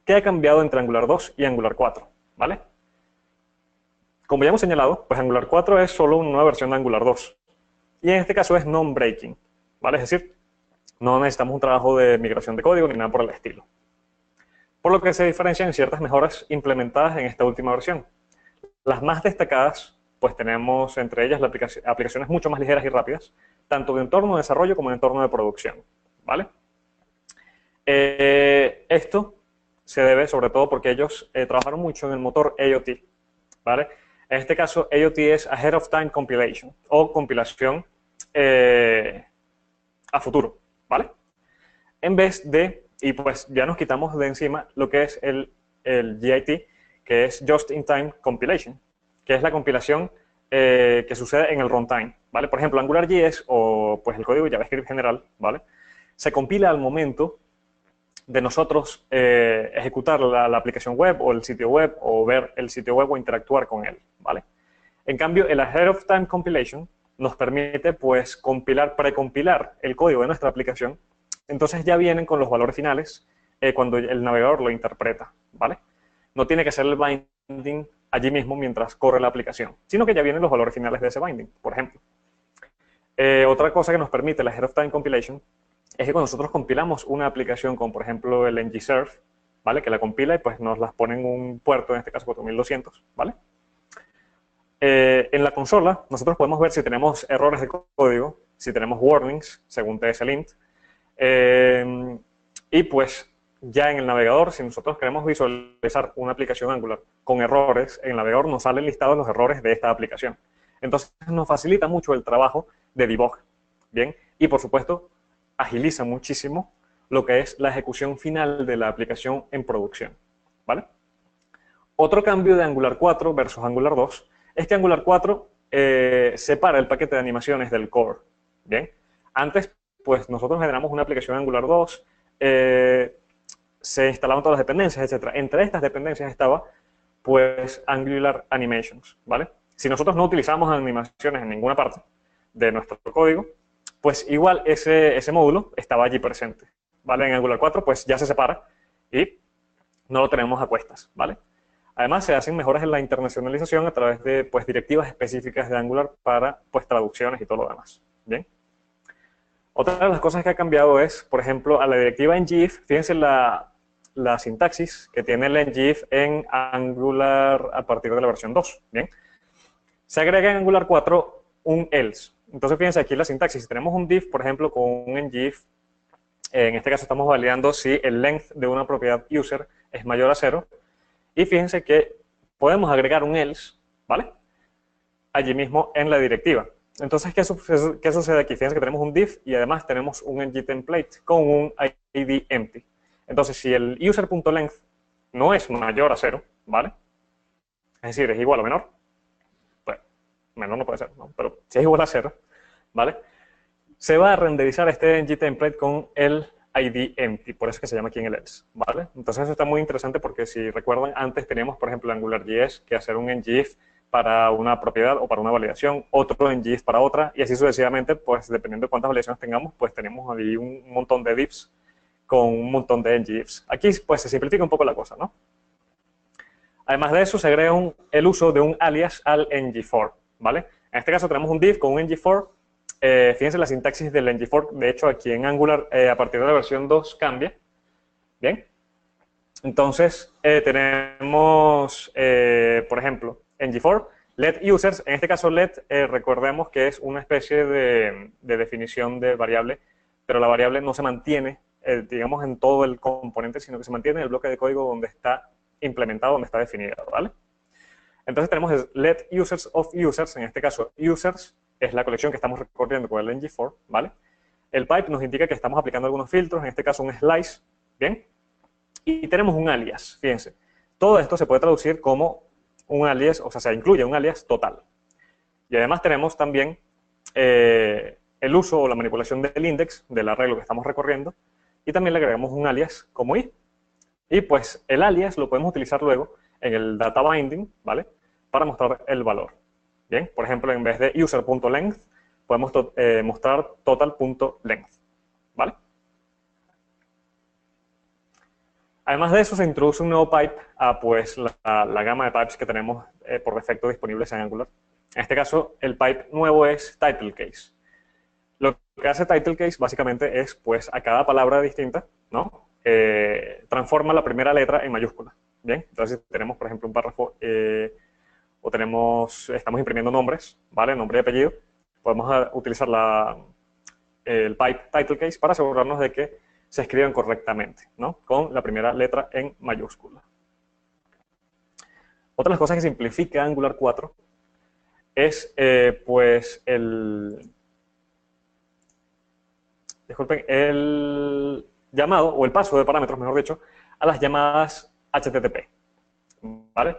¿Qué ha cambiado entre Angular 2 y Angular 4? ¿Vale? Como ya hemos señalado, pues Angular 4 es solo una nueva versión de Angular 2. Y en este caso es non-breaking, ¿vale? Es decir, no necesitamos un trabajo de migración de código ni nada por el estilo. Por lo que se diferencian en ciertas mejoras implementadas en esta última versión. Las más destacadas, pues tenemos entre ellas aplicaciones mucho más ligeras y rápidas, tanto de entorno de desarrollo como de entorno de producción, ¿vale? Esto se debe sobre todo porque ellos trabajaron mucho en el motor AOT, ¿vale? En este caso, AOT es Ahead of Time Compilation, o compilación a futuro, ¿vale? En vez de, y pues ya nos quitamos de encima lo que es el JIT, que es Just in Time Compilation, que es la compilación que sucede en el runtime, ¿vale? Por ejemplo, AngularJS o pues el código JavaScript general, ¿vale? Se compila al momento de nosotros ejecutar la aplicación web o el sitio web o ver el sitio web o interactuar con él, ¿vale? En cambio, el Ahead of Time Compilation nos permite pues precompilar el código de nuestra aplicación. Entonces ya vienen con los valores finales cuando el navegador lo interpreta, ¿vale? No tiene que hacer el binding allí mismo mientras corre la aplicación, sino que ya vienen los valores finales de ese binding, por ejemplo. Otra cosa que nos permite la Ahead of Time Compilation es que cuando nosotros compilamos una aplicación con, por ejemplo, el ngServe, ¿vale? Que la compila y pues nos las pone en un puerto, en este caso 4200, ¿vale? En la consola nosotros podemos ver si tenemos errores de código, si tenemos warnings, según tslint, y pues ya en el navegador, si nosotros queremos visualizar una aplicación Angular con errores, en el navegador nos salen listados los errores de esta aplicación. Entonces nos facilita mucho el trabajo de debug, ¿bien? Y por supuesto agiliza muchísimo lo que es la ejecución final de la aplicación en producción, ¿vale? Otro cambio de Angular 4 versus Angular 2 es que Angular 4 separa el paquete de animaciones del core, ¿bien? Antes, pues nosotros generamos una aplicación Angular 2, se instalaban todas las dependencias, etc. Entre estas dependencias estaba, pues, Angular Animations, ¿vale? Si nosotros no utilizamos animaciones en ninguna parte de nuestro código, pues igual ese módulo estaba allí presente, ¿vale? En Angular 4, pues ya se separa y no lo tenemos a cuestas, ¿vale? Además, se hacen mejoras en la internacionalización a través de pues, directivas específicas de Angular para pues, traducciones y todo lo demás, ¿bien? Otra de las cosas que ha cambiado es, por ejemplo, a la directiva ngIf, fíjense la sintaxis que tiene el ngIf en Angular a partir de la versión 2, ¿bien? Se agrega en Angular 4 un else. Entonces, fíjense aquí la sintaxis. Si tenemos un div, por ejemplo, con un ngIf, en este caso estamos validando si el length de una propiedad user es mayor a 0. Y fíjense que podemos agregar un else, ¿vale? Allí mismo en la directiva. Entonces, ¿qué sucede aquí? Fíjense que tenemos un div y además tenemos un ngTemplate con un id empty. Entonces, si el user.length no es mayor a 0, ¿vale? Es decir, es igual o menor. Pues, menor no puede ser, ¿no? Pero si es igual a 0, ¿vale? Se va a renderizar este ngTemplate con el ID empty, por eso es que se llama aquí en el else, ¿vale? Entonces eso está muy interesante porque si recuerdan, antes teníamos, por ejemplo, en AngularJS que hacer un ngIf para una propiedad o para una validación, otro en GIF para otra, y así sucesivamente, pues dependiendo de cuántas validaciones tengamos, pues tenemos ahí un montón de diffs con un montón de ngIfs. Aquí pues se simplifica un poco la cosa, ¿no? Además de eso, se agrega el uso de un alias al ngFor, ¿vale? En este caso tenemos un div con un ngFor. Fíjense la sintaxis del ngFor, de hecho aquí en Angular a partir de la versión 2 cambia. Bien. Entonces tenemos, por ejemplo, ngFor, let users, en este caso let, recordemos que es una especie de definición de variable, pero la variable no se mantiene, digamos, en todo el componente, sino que se mantiene en el bloque de código donde está implementado, donde está definido, ¿vale? Entonces tenemos let users of users, en este caso users es la colección que estamos recorriendo con el ngFor, ¿vale? El pipe nos indica que estamos aplicando algunos filtros, en este caso un slice, ¿bien? Y tenemos un alias, fíjense. Todo esto se puede traducir como un alias, o sea, se incluye un alias total. Y además tenemos también el uso o la manipulación del index del arreglo que estamos recorriendo, y también le agregamos un alias como i. Y pues el alias lo podemos utilizar luego en el data binding, ¿vale? Para mostrar el valor. Bien, por ejemplo, en vez de user.length, podemos mostrar total.length, ¿vale? Además de eso, se introduce un nuevo pipe a pues, la gama de pipes que tenemos por defecto disponibles en Angular. En este caso, el pipe nuevo es title case. Lo que hace title case básicamente es, pues, a cada palabra distinta, ¿no? Transforma la primera letra en mayúscula. Bien, entonces si tenemos, por ejemplo, un párrafo o estamos imprimiendo nombres, ¿vale? Nombre y apellido, podemos utilizar el pipe title case para asegurarnos de que se escriban correctamente, ¿no? Con la primera letra en mayúscula. Otra de las cosas que simplifica Angular 4 es, pues, el llamado, o el paso de parámetros, mejor dicho, a las llamadas HTTP, ¿vale?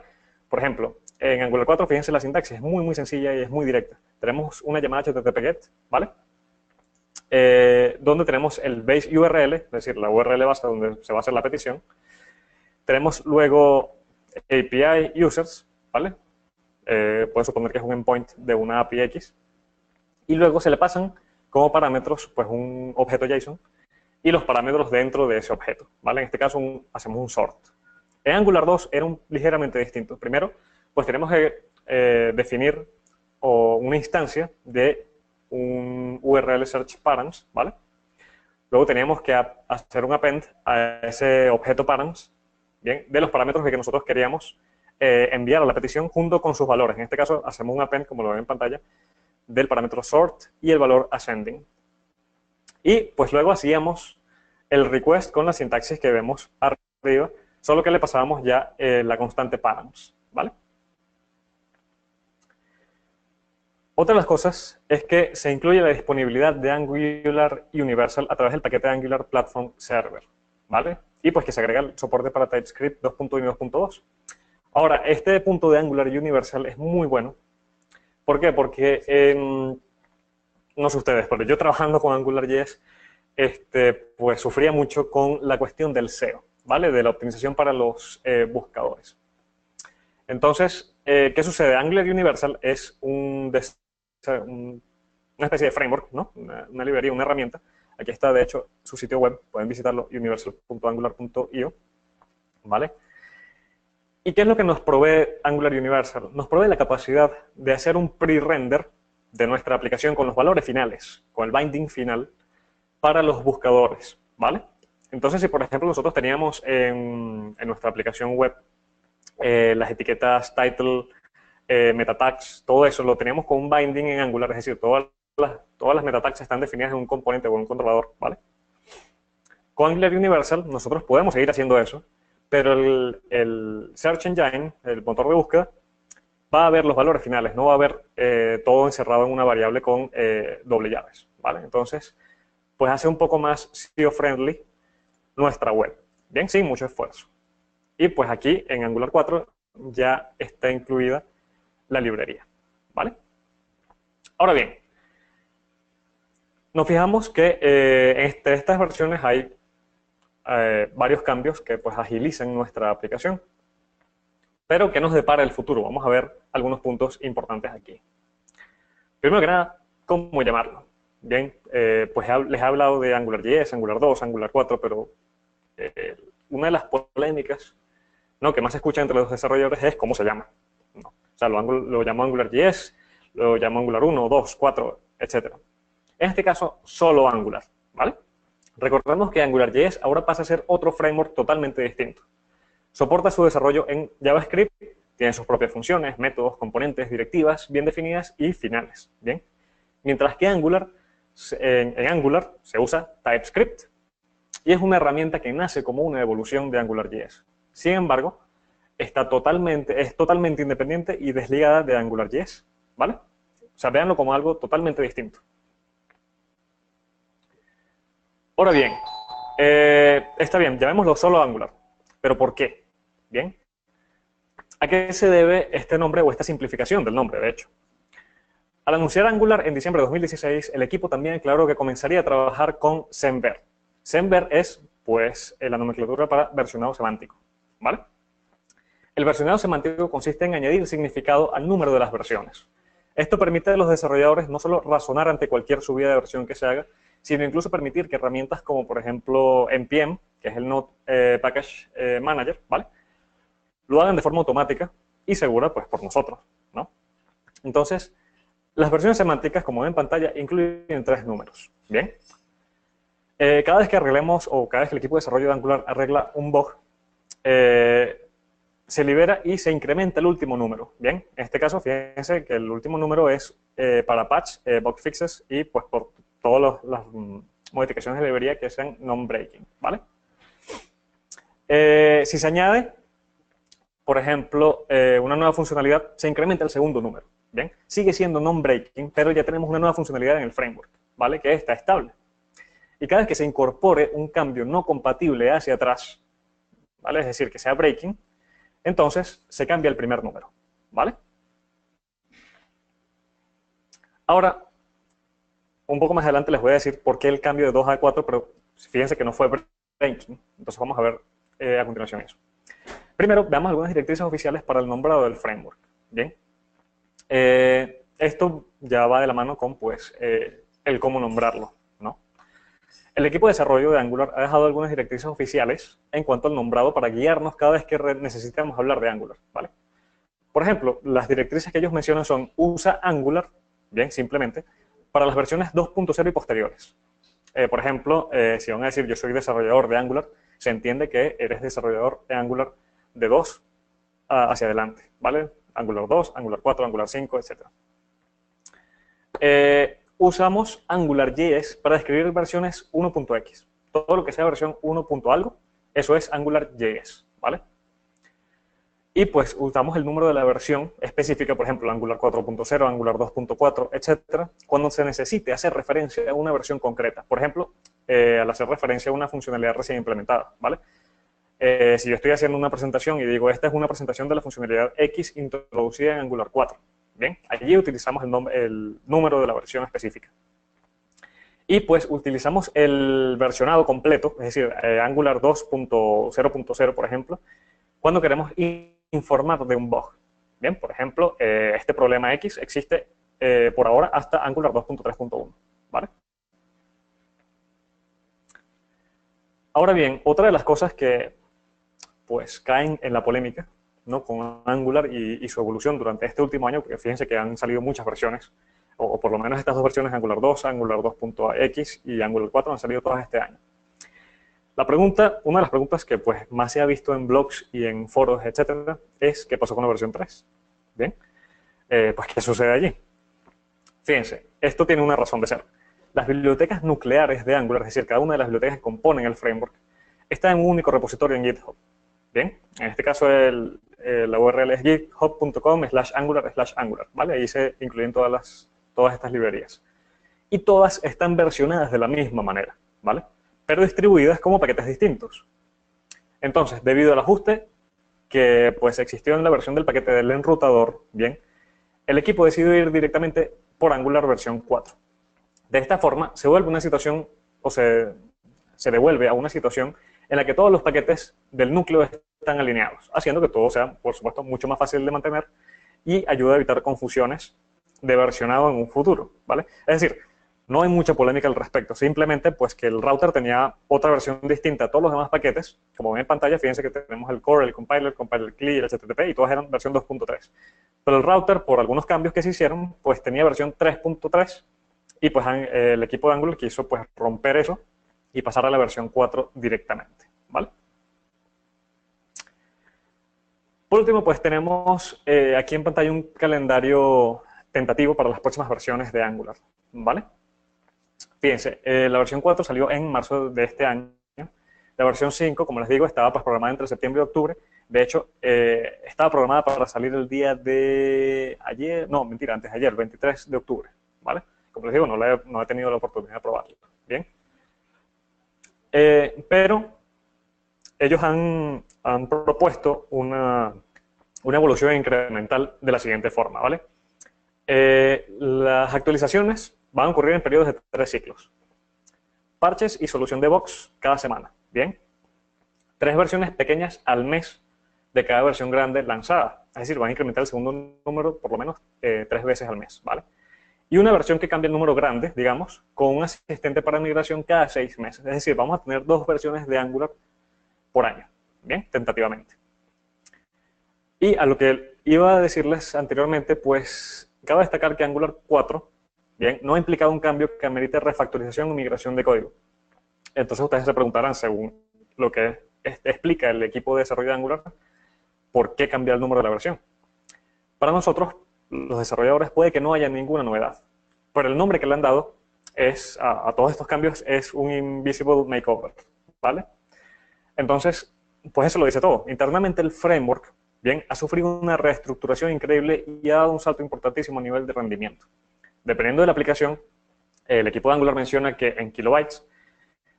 Por ejemplo, en Angular 4, fíjense, la sintaxis es muy, muy sencilla y es muy directa. Tenemos una llamada HTTP GET, ¿vale? Donde tenemos el base URL, es decir, la URL base donde se va a hacer la petición. Tenemos luego API users, ¿vale? Pueden suponer que es un endpoint de una API X. Y luego se le pasan como parámetros, pues, un objeto JSON y los parámetros dentro de ese objeto, ¿vale? En este caso hacemos un sort. En Angular 2 era ligeramente distinto. Primero, pues tenemos que definir una instancia de un URL search params, ¿vale? Luego teníamos que hacer un append a ese objeto params, ¿bien? De los parámetros que nosotros queríamos enviar a la petición junto con sus valores. En este caso hacemos un append, como lo ven en pantalla, del parámetro sort y el valor ascending. Y pues luego hacíamos el request con la sintaxis que vemos arriba, solo que le pasábamos ya la constante params, ¿vale? Otra de las cosas es que se incluye la disponibilidad de Angular Universal a través del paquete de Angular Platform Server, ¿vale? Y pues que se agrega el soporte para TypeScript 2.1 y 2.2. Ahora, este punto de Angular Universal es muy bueno. ¿Por qué? Porque, no sé ustedes, pero yo trabajando con AngularJS, pues sufría mucho con la cuestión del SEO, ¿vale? De la optimización para los buscadores. Entonces, ¿qué sucede? Angular Universal es una especie de framework, ¿no? Una librería, una herramienta. Aquí está, de hecho, su sitio web. Pueden visitarlo, universal.angular.io, ¿vale? ¿Y qué es lo que nos provee Angular Universal? Nos provee la capacidad de hacer un pre-render de nuestra aplicación con los valores finales, con el binding final, para los buscadores, ¿vale? Entonces, si por ejemplo nosotros teníamos en nuestra aplicación web las etiquetas title, meta tags, todo eso lo teníamos con un binding en Angular, es decir, todas las meta tags están definidas en un componente o en un controlador, ¿vale? Con Angular Universal nosotros podemos seguir haciendo eso, pero el Search Engine, el motor de búsqueda, va a ver los valores finales, no va a ver todo encerrado en una variable con doble llaves, ¿vale? Entonces, pues hace un poco más SEO-friendly nuestra web, bien, sin mucho esfuerzo. Y pues aquí en Angular 4 ya está incluida la librería, ¿vale? Ahora bien, nos fijamos que entre estas versiones hay varios cambios que pues agilizan nuestra aplicación. Pero, ¿qué nos depara el futuro? Vamos a ver algunos puntos importantes aquí. Primero que nada, ¿cómo llamarlo? Bien, pues les he hablado de AngularJS, Angular 2, Angular 4, pero una de las polémicas, ¿no?, que más se escucha entre los desarrolladores es cómo se llama, ¿no? O sea, lo llamo AngularJS, lo llamo Angular 1, 2, 4, etc. En este caso, solo Angular, ¿vale? Recordemos que AngularJS ahora pasa a ser otro framework totalmente distinto. Soporta su desarrollo en JavaScript, tiene sus propias funciones, métodos, componentes, directivas bien definidas y finales, ¿bien? Mientras que Angular, en Angular se usa TypeScript y es una herramienta que nace como una evolución de AngularJS. Sin embargo, es totalmente independiente y desligada de AngularJS, ¿vale? O sea, véanlo como algo totalmente distinto. Ahora bien, está bien, llamémoslo solo Angular, pero ¿por qué? Bien, ¿a qué se debe este nombre o esta simplificación del nombre, de hecho? Al anunciar Angular en diciembre de 2016, el equipo también aclaró que comenzaría a trabajar con Semver. Semver es, pues, la nomenclatura para versionado semántico, ¿vale? El versionado semántico consiste en añadir significado al número de las versiones. Esto permite a los desarrolladores no solo razonar ante cualquier subida de versión que se haga, sino incluso permitir que herramientas como, por ejemplo, NPM, que es el Node Package Manager, ¿vale?, lo hagan de forma automática y segura, pues, por nosotros, ¿no? Entonces, las versiones semánticas, como ven en pantalla, incluyen 3 números, ¿bien? Cada vez que arreglemos o cada vez que el equipo de desarrollo de Angular arregla un bug, se libera y se incrementa el último número, ¿bien? En este caso, fíjense que el último número es para patch, bug fixes y, pues, por todas las modificaciones de librería que sean non-breaking, ¿vale? Si se añade, por ejemplo, una nueva funcionalidad, se incrementa el segundo número, ¿bien? Sigue siendo non-breaking, pero ya tenemos una nueva funcionalidad en el framework, ¿vale?, que está estable. Y cada vez que se incorpore un cambio no compatible hacia atrás, ¿vale?, es decir, que sea breaking, entonces se cambia el primer número, ¿vale? Ahora, un poco más adelante les voy a decir por qué el cambio de 2 a 4, pero fíjense que no fue breaking, entonces vamos a ver a continuación eso. Primero, veamos algunas directrices oficiales para el nombrado del framework, ¿bien? Esto ya va de la mano con, pues, el cómo nombrarlo, ¿no? El equipo de desarrollo de Angular ha dejado algunas directrices oficiales en cuanto al nombrado para guiarnos cada vez que necesitamos hablar de Angular, ¿vale? Por ejemplo, las directrices que ellos mencionan son usa Angular, bien, simplemente, para las versiones 2.0 y posteriores. Por ejemplo, si van a decir yo soy desarrollador de Angular, se entiende que eres desarrollador de Angular de 2 hacia adelante, ¿vale? Angular 2, Angular 4, Angular 5, etc. Usamos AngularJS para describir versiones 1.x. Todo lo que sea versión 1. algo, eso es AngularJS, ¿vale? Y pues usamos el número de la versión específica, por ejemplo, Angular 4.0, Angular 2.4, etcétera, cuando se necesite hacer referencia a una versión concreta. Por ejemplo, al hacer referencia a una funcionalidad recién implementada, ¿vale? Si yo estoy haciendo una presentación y digo, esta es una presentación de la funcionalidad X introducida en Angular 4, ¿bien? Allí utilizamos el número de la versión específica. Y pues utilizamos el versionado completo, es decir, Angular 2.0.0, por ejemplo, cuando queremos informar de un bug. Bien, por ejemplo, este problema X existe por ahora hasta Angular 2.3.1, ¿vale? Ahora bien, otra de las cosas que pues caen en la polémica, ¿no?, con Angular y su evolución durante este último año, porque fíjense que han salido muchas versiones, o por lo menos estas dos versiones, Angular 2, Angular 2.x y Angular 4 han salido todas este año. La pregunta, una de las preguntas que pues más se ha visto en blogs y en foros, etcétera, es ¿qué pasó con la versión 3? Bien, pues ¿qué sucede allí? Fíjense, esto tiene una razón de ser. Las bibliotecas nucleares de Angular, es decir, cada una de las bibliotecas que componen el framework, está en un único repositorio en GitHub. Bien, en este caso la URL es github.com/angular/angular, ¿vale? Ahí se incluyen todas estas librerías. Y todas están versionadas de la misma manera, ¿vale?, pero distribuidas como paquetes distintos. Entonces, debido al ajuste que pues existió en la versión del paquete del enrutador, bien, el equipo decidió ir directamente por Angular versión 4. De esta forma, se vuelve una situación, o se devuelve a una situación en la que todos los paquetes del núcleo están alineados, haciendo que todo sea, por supuesto, mucho más fácil de mantener y ayuda a evitar confusiones de versionado en un futuro, ¿vale? Es decir, no hay mucha polémica al respecto, simplemente pues que el router tenía otra versión distinta a todos los demás paquetes. Como ven en pantalla, fíjense que tenemos el core, el compiler CLI, el HTTP y todas eran versión 2.3. Pero el router, por algunos cambios que se hicieron, pues tenía versión 3.3 y pues el equipo de Angular quiso pues romper eso y pasar a la versión 4 directamente, ¿vale? Por último, pues tenemos aquí en pantalla un calendario tentativo para las próximas versiones de Angular, ¿vale? Fíjense, la versión 4 salió en marzo de este año. La versión 5, como les digo, estaba pues, programada entre septiembre y octubre. De hecho, estaba programada para salir el día de ayer, no, mentira, antes de ayer, el 23 de octubre, ¿vale? Como les digo, no he tenido la oportunidad de probarlo, ¿bien? Pero ellos han propuesto una evolución incremental de la siguiente forma, ¿vale? Las actualizaciones van a ocurrir en periodos de 3 ciclos. Parches y solución de bugs cada semana, ¿bien? 3 versiones pequeñas al mes de cada versión grande lanzada. Es decir, van a incrementar el segundo número por lo menos 3 veces al mes, ¿vale? Y una versión que cambia el número grande, digamos, con un asistente para migración cada 6 meses. Es decir, vamos a tener 2 versiones de Angular por año, ¿bien? Tentativamente. Y a lo que iba a decirles anteriormente, pues cabe destacar que Angular 4, bien, no ha implicado un cambio que amerite refactorización o migración de código. Entonces ustedes se preguntarán, según lo que explica el equipo de desarrollo de Angular, ¿por qué cambiar el número de la versión? Para nosotros, los desarrolladores, puede que no haya ninguna novedad, pero el nombre que le han dado a todos estos cambios es un Invisible Makeover, ¿vale? Entonces, pues eso lo dice todo. Internamente el framework, bien, ha sufrido una reestructuración increíble y ha dado un salto importantísimo a nivel de rendimiento. Dependiendo de la aplicación, el equipo de Angular menciona que en kilobytes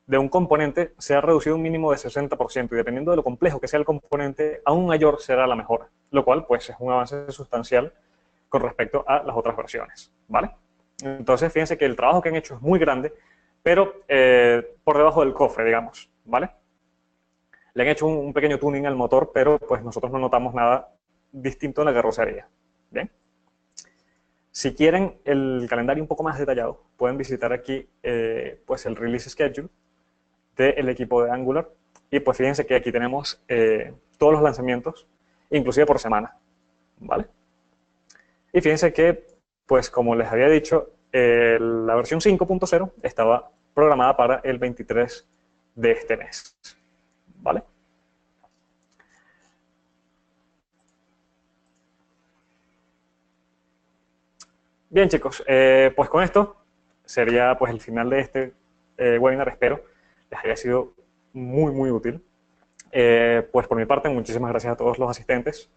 de un componente se ha reducido un mínimo de 60% y dependiendo de lo complejo que sea el componente, aún mayor será la mejora, lo cual pues es un avance sustancial con respecto a las otras versiones, ¿vale? Entonces, fíjense que el trabajo que han hecho es muy grande, pero por debajo del cofre, digamos, ¿vale? Le han hecho un pequeño tuning al motor, pero pues nosotros no notamos nada distinto en la carrocería, ¿bien? Si quieren el calendario un poco más detallado, pueden visitar aquí pues el Release Schedule del equipo de Angular. Y pues fíjense que aquí tenemos todos los lanzamientos, inclusive por semana, ¿vale? Y fíjense que, pues como les había dicho, la versión 5.0 estaba programada para el 23 de este mes, ¿vale? Bien, chicos, pues con esto sería pues el final de este webinar. Espero les haya sido muy, muy útil. Pues por mi parte, muchísimas gracias a todos los asistentes.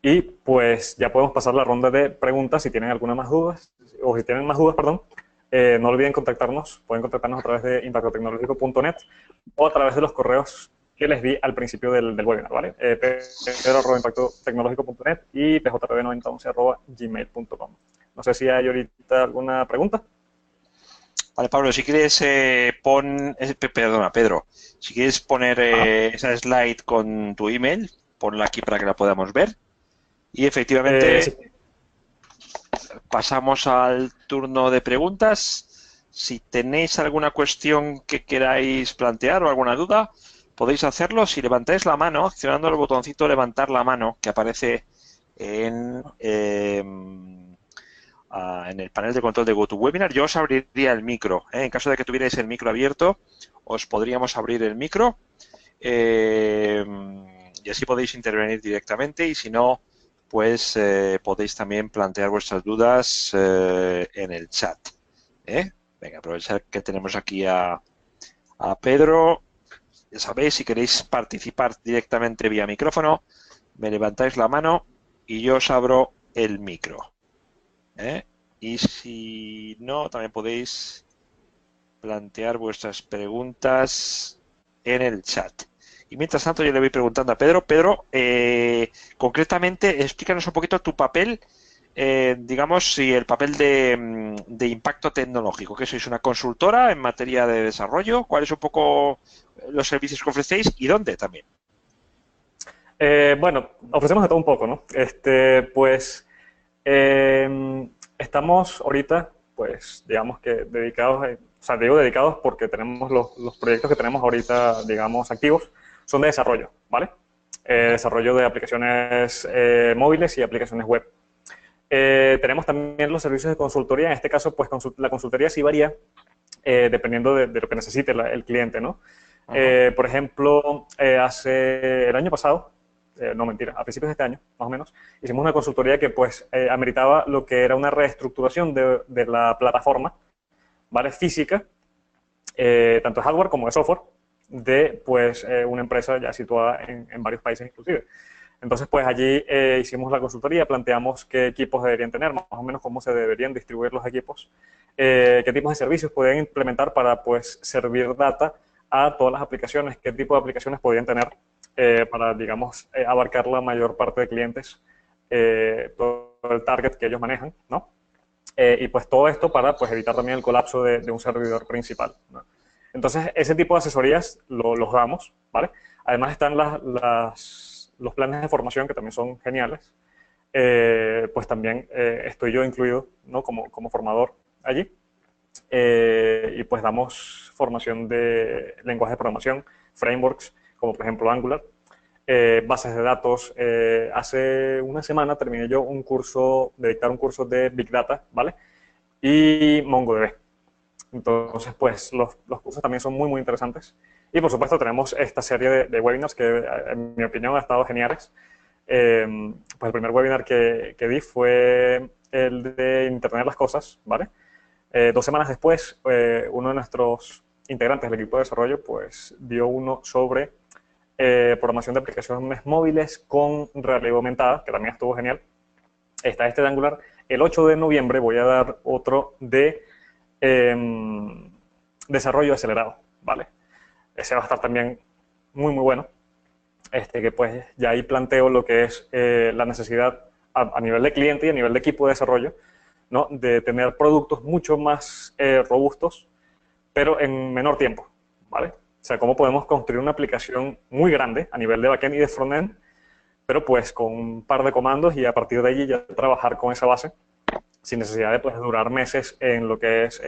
Y pues ya podemos pasar la ronda de preguntas si tienen alguna más dudas, o si tienen más dudas, perdón. No olviden contactarnos, pueden contactarnos a través de impactotecnológico.net o a través de los correos que les di al principio del webinar, ¿vale? pedro@impactotecnológico.net y pjb9011@gmail.com. No sé si hay ahorita alguna pregunta. Vale, Pablo, si quieres perdona, Pedro, si quieres poner esa slide con tu email, ponla aquí para que la podamos ver. Y efectivamente Sí. pasamos al turno de preguntas. Si tenéis alguna cuestión que queráis plantear o alguna duda, podéis hacerlo si levantáis la mano, accionando el botoncito levantar la mano que aparece en el panel de control de GoToWebinar. Yo os abriría el micro. En caso de que tuvierais el micro abierto, os podríamos abrir el micro y así podéis intervenir directamente, y si no, pues podéis también plantear vuestras dudas en el chat. Venga, aprovechar que tenemos aquí a Pedro. Ya sabéis, si queréis participar directamente vía micrófono, me levantáis la mano y yo os abro el micro. Y si no, también podéis plantear vuestras preguntas en el chat. Y mientras tanto yo le voy preguntando a Pedro. Pedro, concretamente, explícanos un poquito tu papel digamos, si el papel de impacto tecnológico, que sois una consultora en materia de desarrollo, ¿cuáles un poco los servicios que ofrecéis y dónde también? Bueno, ofrecemos de todo un poco, ¿no? Pues estamos ahorita, pues digamos que dedicados, o sea, digo dedicados porque tenemos los proyectos que tenemos ahorita, digamos, activos, son de desarrollo, ¿vale? Desarrollo de aplicaciones móviles y aplicaciones web. Tenemos también los servicios de consultoría, en este caso, pues la consultoría sí varía dependiendo de lo que necesite el cliente, ¿no? Ajá. Por ejemplo, hace el año pasado, no mentira, a principios de este año, más o menos, hicimos una consultoría que pues ameritaba lo que era una reestructuración de la plataforma, ¿vale? Física, tanto de hardware como de software, de pues una empresa ya situada en varios países inclusive. Entonces, pues allí hicimos la consultoría, planteamos qué equipos deberían tener, más o menos cómo se deberían distribuir los equipos, qué tipos de servicios podían implementar para pues servir data a todas las aplicaciones, qué tipo de aplicaciones podían tener para, digamos, abarcar la mayor parte de clientes, todo el target que ellos manejan, ¿no? Y pues todo esto para pues evitar también el colapso de un servidor principal, ¿no? Entonces, ese tipo de asesorías los damos, ¿vale? Además están los planes de formación que también son geniales. Pues también estoy yo incluido, ¿no? Como formador allí. Y pues damos formación de lenguaje de programación, frameworks, como por ejemplo Angular, bases de datos. Hace una semana terminé yo de dictar un curso de Big Data, ¿vale? Y MongoDB. Entonces, pues los cursos también son muy, muy interesantes. Y por supuesto tenemos esta serie de webinars que, en mi opinión, han estado geniales. Pues el primer webinar que di fue el de Internet de las Cosas, ¿vale? 2 semanas después, uno de nuestros integrantes del equipo de desarrollo, pues dio uno sobre programación de aplicaciones móviles con realidad aumentada, que también estuvo genial. Está este de Angular. El 8 de noviembre voy a dar otro de desarrollo acelerado, ¿vale? Ese va a estar también muy, muy bueno. Que pues ya ahí planteo lo que es la necesidad a nivel de cliente y a nivel de equipo de desarrollo, ¿no? De tener productos mucho más robustos, pero en menor tiempo, ¿vale? O sea, cómo podemos construir una aplicación muy grande a nivel de backend y de frontend, pero pues con un par de comandos y a partir de allí ya trabajar con esa base sin necesidad de pues, durar meses en lo que es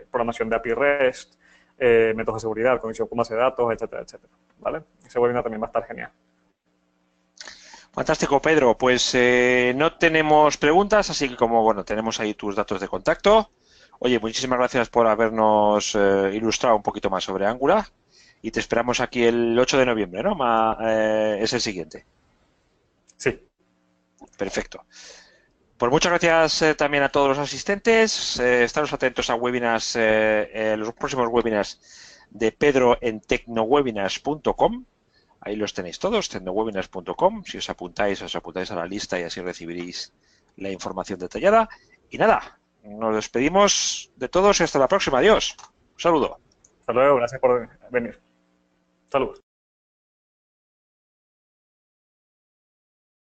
programación de API REST, métodos de seguridad, conexión con base de datos, etcétera, etcétera. ¿Vale? Ese webinar también va a estar genial. Fantástico, Pedro. Pues no tenemos preguntas, así que como bueno, tenemos ahí tus datos de contacto. Oye, muchísimas gracias por habernos ilustrado un poquito más sobre Angular y te esperamos aquí el 8 de noviembre, ¿no? Es el siguiente. Sí. Perfecto. Pues muchas gracias también a todos los asistentes. Estaros atentos a webinars, los próximos webinars de Pedro en tecnowebinars.com. Ahí los tenéis todos, tecnowebinars.com. Si os apuntáis a la lista y así recibiréis la información detallada. Y nada, nos despedimos de todos y hasta la próxima. Adiós. Un saludo. Hasta luego, gracias por venir. Saludos.